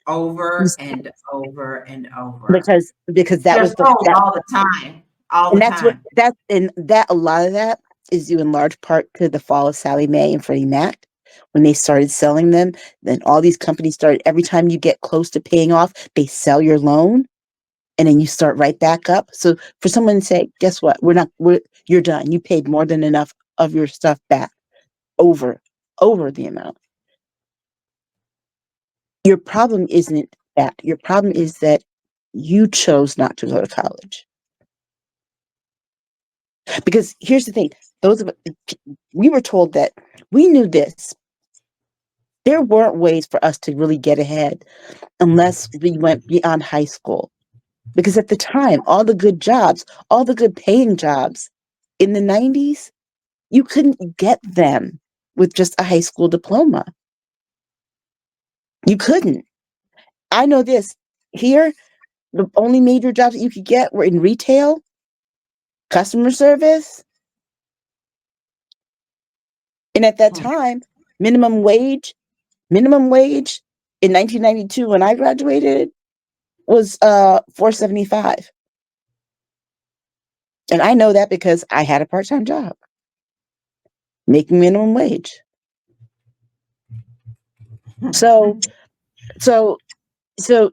Over and over and over. Because that They're was sold all the time. All and the that's what time. that and that a lot of that is due in large part to the fall of Sallie Mae and Freddie Mac. When they started selling them, then all these companies started, every time you get close to paying off, they sell your loan, and then you start right back up. So for someone to say, guess what? You're done. You paid more than enough of your stuff back over the amount. Your problem isn't that. Your problem is that you chose not to go to college. Because here's the thing, we were told that we knew this. There weren't ways for us to really get ahead unless we went beyond high school. Because at the time, all the good jobs, all the good paying jobs in the 90s, you couldn't get them with just a high school diploma. You couldn't. I know this. Here, the only major jobs that you could get were in retail, customer service, and at that time, minimum wage Minimum wage in 1992 when I graduated was $4.75. And I know that because I had a part-time job making minimum wage. So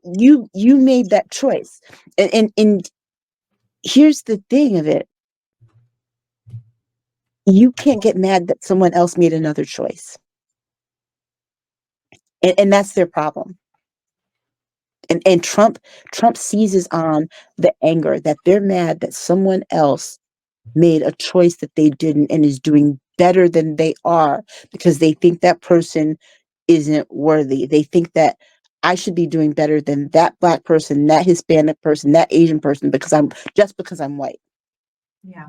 you made that choice. And here's the thing of it. You can't get mad that someone else made another choice. And that's their problem. And Trump seizes on the anger that they're mad that someone else made a choice that they didn't and is doing better than they are because they think that person isn't worthy. They think that I should be doing better than that Black person, that Hispanic person, that Asian person because I'm white. Yeah.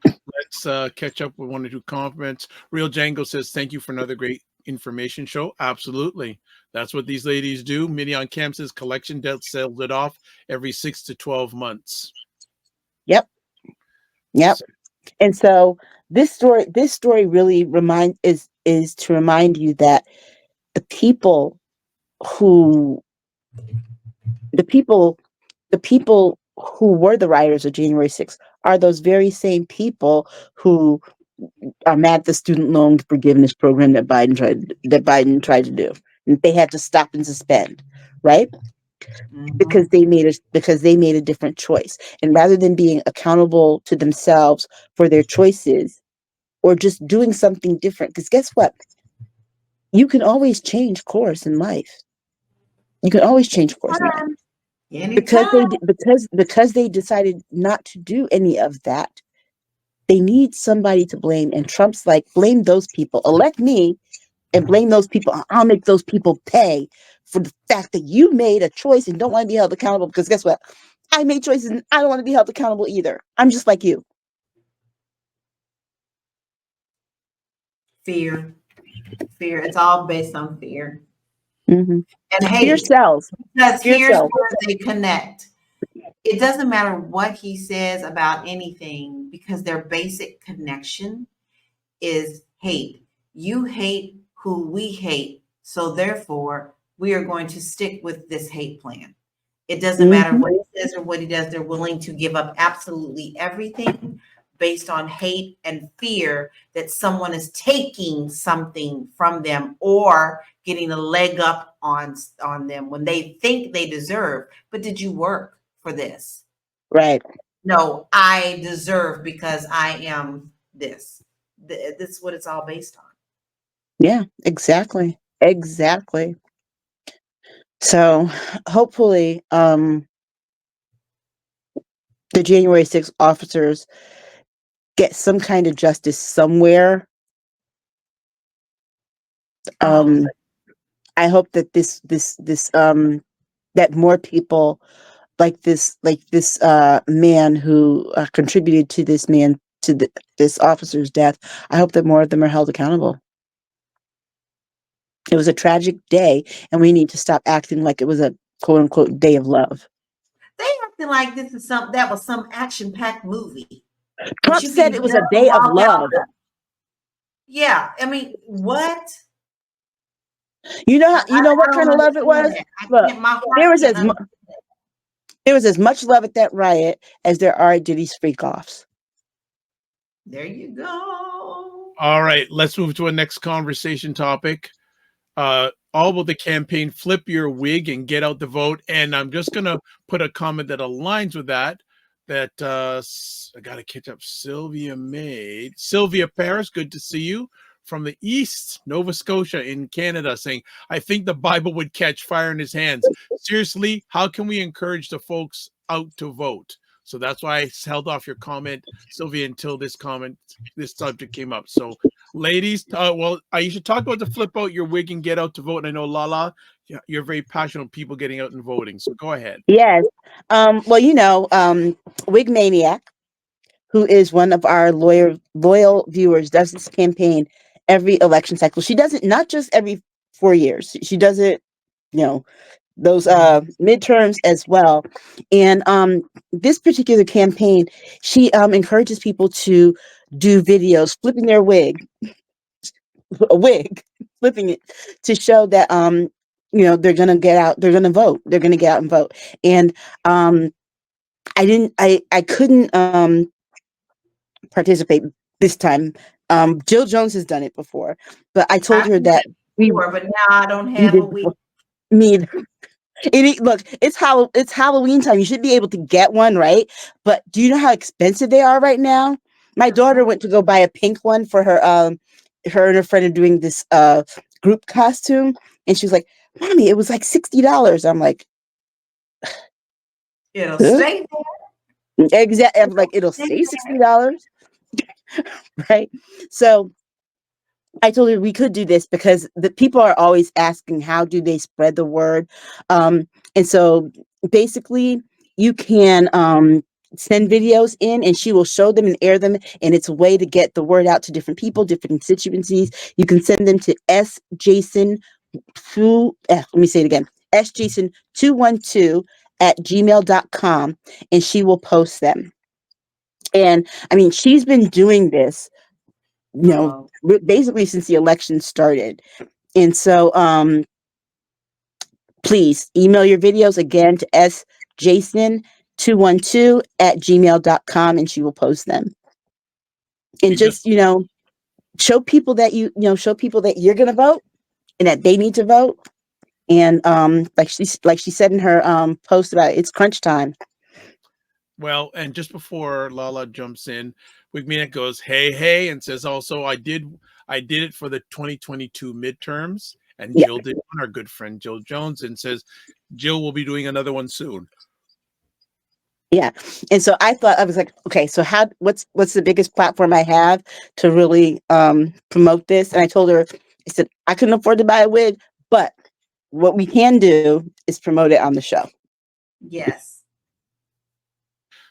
Let's catch up with one or two comments. Real Django says, thank you for another great information show. Absolutely. That's what these ladies do. Minnie on Cam says collection debt sells it off every 6 to 12 months. Yep. And so this story really is to remind you that the people who were the rioters of January 6th are those very same people who are mad at the student loan forgiveness program that Biden tried to do. And they had to stop and suspend, right? Because they made a different choice. And rather than being accountable to themselves for their choices or just doing something different, because guess what? You can always change course in life. You can always change course in life. Because they decided not to do any of that, they need somebody to blame. And Trump's like, blame those people. Elect me and blame those people. I'll make those people pay for the fact that you made a choice and don't want to be held accountable. Because guess what? I made choices and I don't want to be held accountable either. I'm just like you. Fear. It's all based on fear. Mm-hmm. And hate. Fear sells. Because here's where they connect. It doesn't matter what he says about anything because their basic connection is hate. You hate who we hate. So therefore, we are going to stick with this hate plan. It doesn't matter what he says or what he does. They're willing to give up absolutely everything based on hate and fear that someone is taking something from them or getting a leg up on them when they think they deserve. But did you work for this? Right. No, I deserve because I am this. This is what it's all based on. Yeah, exactly. So hopefully, the January 6th officers get some kind of justice somewhere. I hope that this that more people like this man who contributed to this officer's death. I hope that more of them are held accountable. It was a tragic day, and we need to stop acting like it was a quote unquote day of love. They acting like this is that was some action-packed movie. Trump said it was a day of love. Yeah, I mean, what? You know what kind of love it was? Look, there was as much love at that riot as there are at Diddy's freak-offs. There you go. All right, let's move to a next conversation topic. All about the campaign, flip your wig and get out the vote. And I'm just going to put a comment that aligns with that I got to catch up. Sylvia Paris, good to see you. From the East, Nova Scotia in Canada, saying, I think the Bible would catch fire in his hands. Seriously, how can we encourage the folks out to vote? So that's why I held off your comment, Sylvia, until this subject came up. So ladies, Aisha, talk about the flip out your wig and get out to vote. And I know LaLa, you're very passionate about people getting out and voting. So go ahead. Yes. Wig Maniac, who is one of our loyal viewers, does this campaign every election cycle. She does it not just every 4 years. She does it, those midterms as well. And this particular campaign, she encourages people to do videos flipping their wig a wig, flipping it to show that they're gonna get out, they're gonna vote, they're gonna get out and vote. And I couldn't participate this time. Jill Jones has done it before, but I told I've her done that it before, but now I don't we have a did week. before. Me either. Look, it's Halloween time. You should be able to get one, right? But do you know how expensive they are right now? My daughter went to go buy a pink one for her and her friend are doing this group costume, and she was like, "Mommy, it was like $60." I'm like, It'll huh? stay Exactly. I'm like, it'll there. say $60, right? So I told her we could do this because the people are always asking how do they spread the word, and so basically you can send videos in, and she will show them and air them, and it's a way to get the word out to different people, different constituencies. You can send them to sjason let me say it again, sjason212@gmail.com, and she will post them. And I mean, she's been doing this, Oh, basically since the election started. And so please email your videos again to sjason212@gmail.com, and she will post them. And You just just, show people that show people that you're going to vote and that they need to vote. And like she said in her post about it, it's crunch time. Well, and just before Lala jumps in, Wigmina goes, "Hey, hey," and says also, I did it for the 2022 midterms, and Yeah. Jill did one, our good friend Jill Jones, and says Jill will be doing another one soon. Yeah. And so I was like, okay, so what's the biggest platform I have to really promote this? And I told her, I said, I couldn't afford to buy a wig, but what we can do is promote it on the show. yes.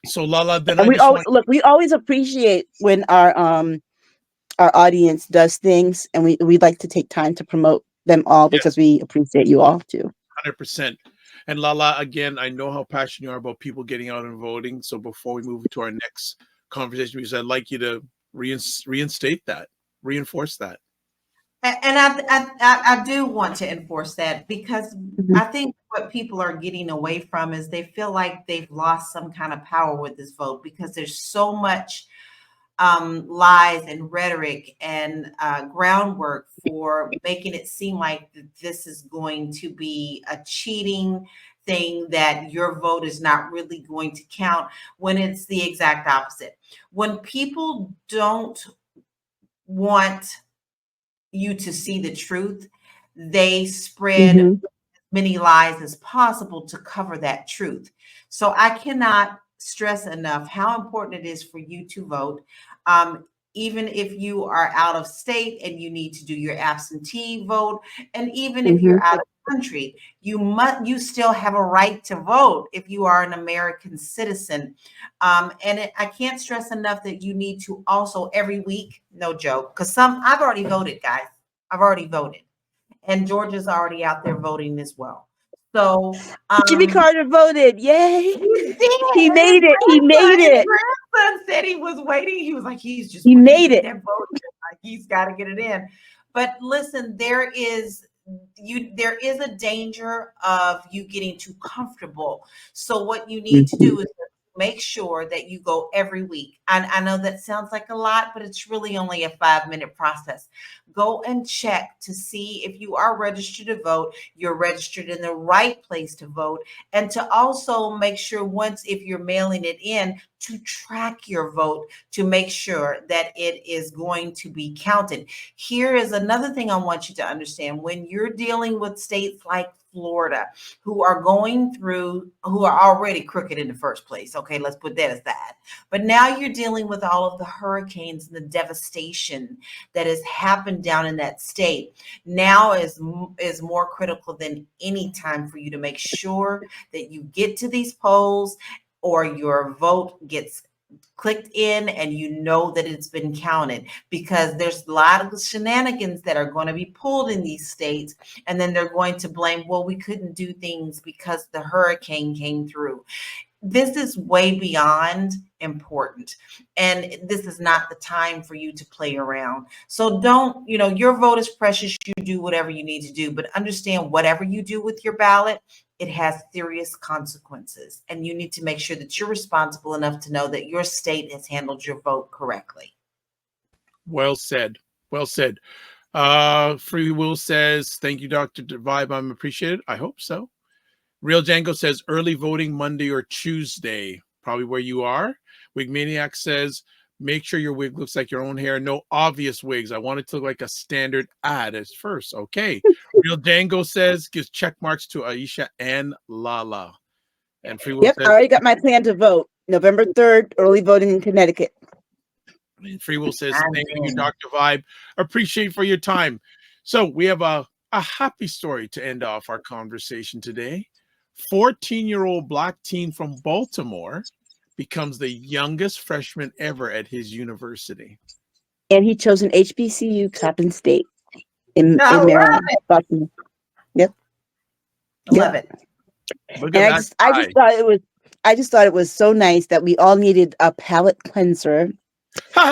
So Lala, then And I just want we always appreciate when our audience does things, and we'd like to take time to promote them all because we appreciate you all too. 100%. And Lala, again, I know how passionate you are about people getting out and voting. So before we move to our next conversation, because I'd like you to reinstate that, reinforce that. And I do want to enforce that because Mhm. I think what people are getting away from is they feel like they've lost some kind of power with this vote because there's so much lies and rhetoric and groundwork for making it seem like this is going to be a cheating thing, that your vote is not really going to count, when it's the exact opposite. When people don't want you to see the truth, they spread Mhm. many lies as possible to cover that truth. So I cannot stress enough how important it is for you to vote. Even if you are out of state and you need to do your absentee vote, and even if you're Mhm. out of country, you still have a right to vote if you are an American citizen. I can't stress enough that you need to also every week, no joke, because I've already voted, guys. I've already voted, and Georgia's already out there voting as well. So Jimmy Carter voted. Yay. he did. He And made it. He made his it. grandson said he was waiting. He was like, he's just He waiting to made get it. that vote. Like, he's got to get it in. But listen, there is a danger of you getting too comfortable. So what you need to do is make sure that you go every week. I know that sounds like a lot, but it's really only a 5-minute process. Go and check to see if you are registered to vote, you're registered in the right place to vote, and to also make sure if you're mailing it in, to track your vote to make sure that it is going to be counted. Here is another thing I want you to understand. When you're dealing with states like Florida, who are already crooked in the first place. Okay, let's put that as that. But now you're dealing with all of the hurricanes and the devastation that has happened down in that state. Now is more critical than any time for you to make sure that you get to these polls, or your vote gets clicked in and you know that it's been counted, because there's a lot of shenanigans that are going to be pulled in these states, and then they're going to blame, well, we couldn't do things because the hurricane came through. this is way beyond important. And this is not the time for you to play around. So don't, your vote is precious. You do whatever you need to do, but understand whatever you do with your ballot, it has serious consequences. And you need to make sure that you're responsible enough to know that your state has handled your vote correctly. Well said. Well said. Free Will says, thank you, Dr. Vibe. I'm appreciated. I hope so. Real Django says early voting Monday or Tuesday, probably where you are. Wigmaniac says, make sure your wig looks like your own hair. No obvious wigs. I want it to look like a standard ad at first. Okay. Real Django says, gives check marks to Aisha and LaLa. And Free Will Yep, says, I already got my plan to vote. November 3rd, early voting in Connecticut. and Free Will says, thank you, Dr. Vibe. Appreciate for your time. So we have a happy story to end off our conversation today. 14-year-old black teen from Baltimore becomes the youngest freshman ever at his university. And he chose an HBCU, Coppin State in Maryland. Baltimore. Yep. Love it. Look And at I just thought it was so nice that we all needed a palate cleanser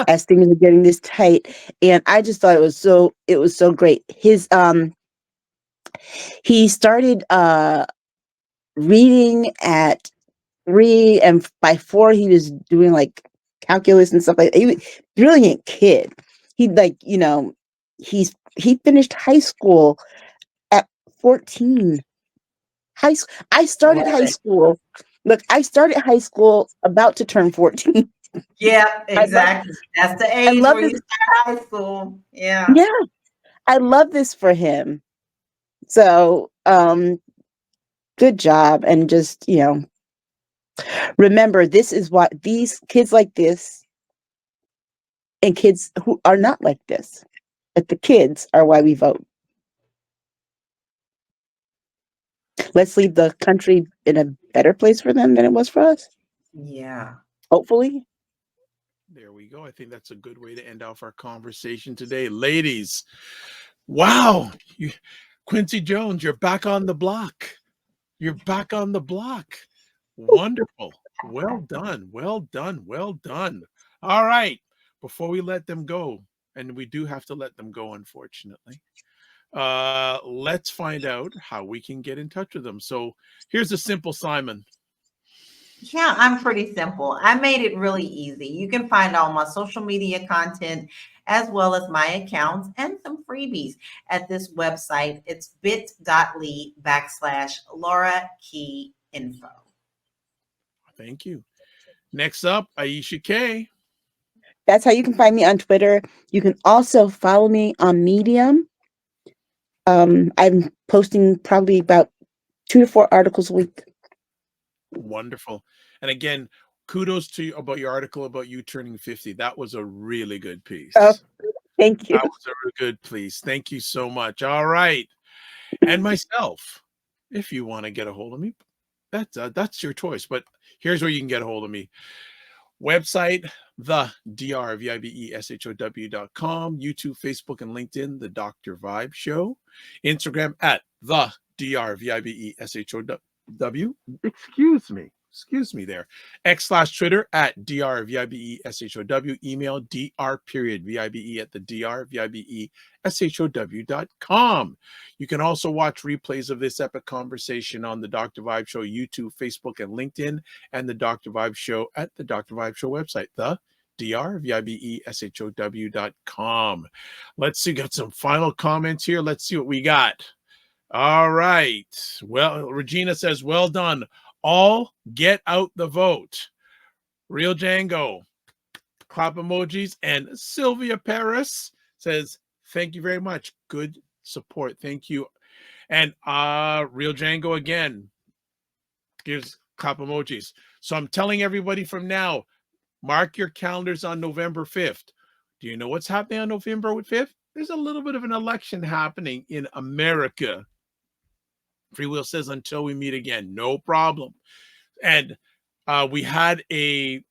as things were getting this tight. And I just thought it was so great. He started reading at 3, and by 4 he was doing like calculus and stuff like that. He was a brilliant kid. He he finished high school at 14. I started high school. Look, I started high school about to turn 14. Yeah, exactly. That's the age where you start high school. Yeah. Yeah. I love this for him. So, good job. And just, remember, this is what these kids like this and kids who are not like this, but the kids are why we vote. Let's leave the country in a better place for them than it was for us. Yeah. Hopefully. There we go. I think that's a good way to end off our conversation today. Ladies, wow. Quincy Jones, you're back on the block. You're back on the block. Wonderful. Well done. Well done. Well done. All right. Before we let them go, and we do have to let them go, unfortunately, let's find out how we can get in touch with them. So here's a simple Simon. Yeah, I'm pretty simple. I made it really easy. You can find all my social media content as well as my accounts and some freebies at this website. It's bit.ly/Laura Key Info. Thank you. Next up, Aisha K. That's how you can find me on Twitter. You can also follow me on Medium. I'm posting probably about 2 to 4 articles a week. Wonderful. And again, kudos to you about your article about you turning 50. That was a really good piece. Oh, thank you. That was a really good piece. Thank you so much. All right. And myself, if you want to get a hold of me, that's your choice. But here's where you can get a hold of me. Website, thedrvibeshow.com, YouTube, Facebook, and LinkedIn, The Dr. Vibe Show. Instagram at thedrvibeshow. Excuse me there. X/Twitter at drvibeshow. Email dr@thedrvibeshow.com. You can also watch replays of this epic conversation on the Dr. Vibe Show, YouTube, Facebook, and LinkedIn, and the Dr. Vibe Show at the Dr. Vibe Show website, the drvibeshow.com. Let's see, got some final comments here. Let's see what we got. All right. Well, Regina says, well done. All get out the vote. Real Django, clap emojis. And Sylvia Paris says, thank you very much. Good support. Thank you. And Real Django again gives clap emojis. So I'm telling everybody from now, mark your calendars on November 5th. Do you know what's happening on November 5th? There's a little bit of an election happening in America. Free Will says, until we meet again, no problem. And we had a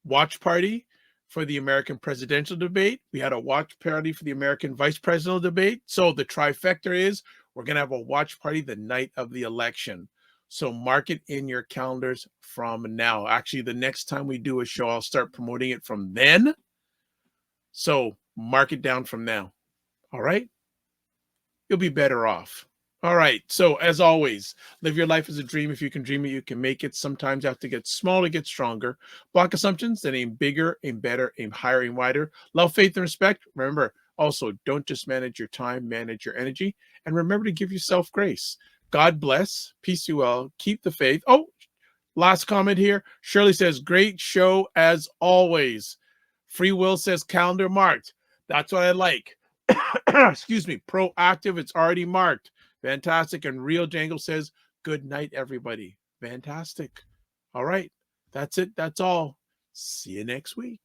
watch party for the American presidential debate. We had a watch party for the American vice presidential debate. So the trifecta is we're going to have a watch party the night of the election. So mark it in your calendars from now. Actually, the next time we do a show, I'll start promoting it from then. So mark it down from now. All right? You'll be better off. All right. So as always, live your life as a dream. If you can dream it, you can make it. Sometimes you have to get small to get stronger. Block assumptions, then aim bigger, aim better, aim higher, aim wider. Love, faith, and respect. Remember, also, don't just manage your time, manage your energy. And remember to give yourself grace. God bless. Peace to you all. Keep the faith. Oh, last comment here. Shirley says, great show as always. Free Will says, calendar marked. That's what I like. Excuse me. Proactive. It's already marked. Fantastic. And Real Jangle says, good night, everybody. Fantastic. All right. That's it. That's all. See you next week.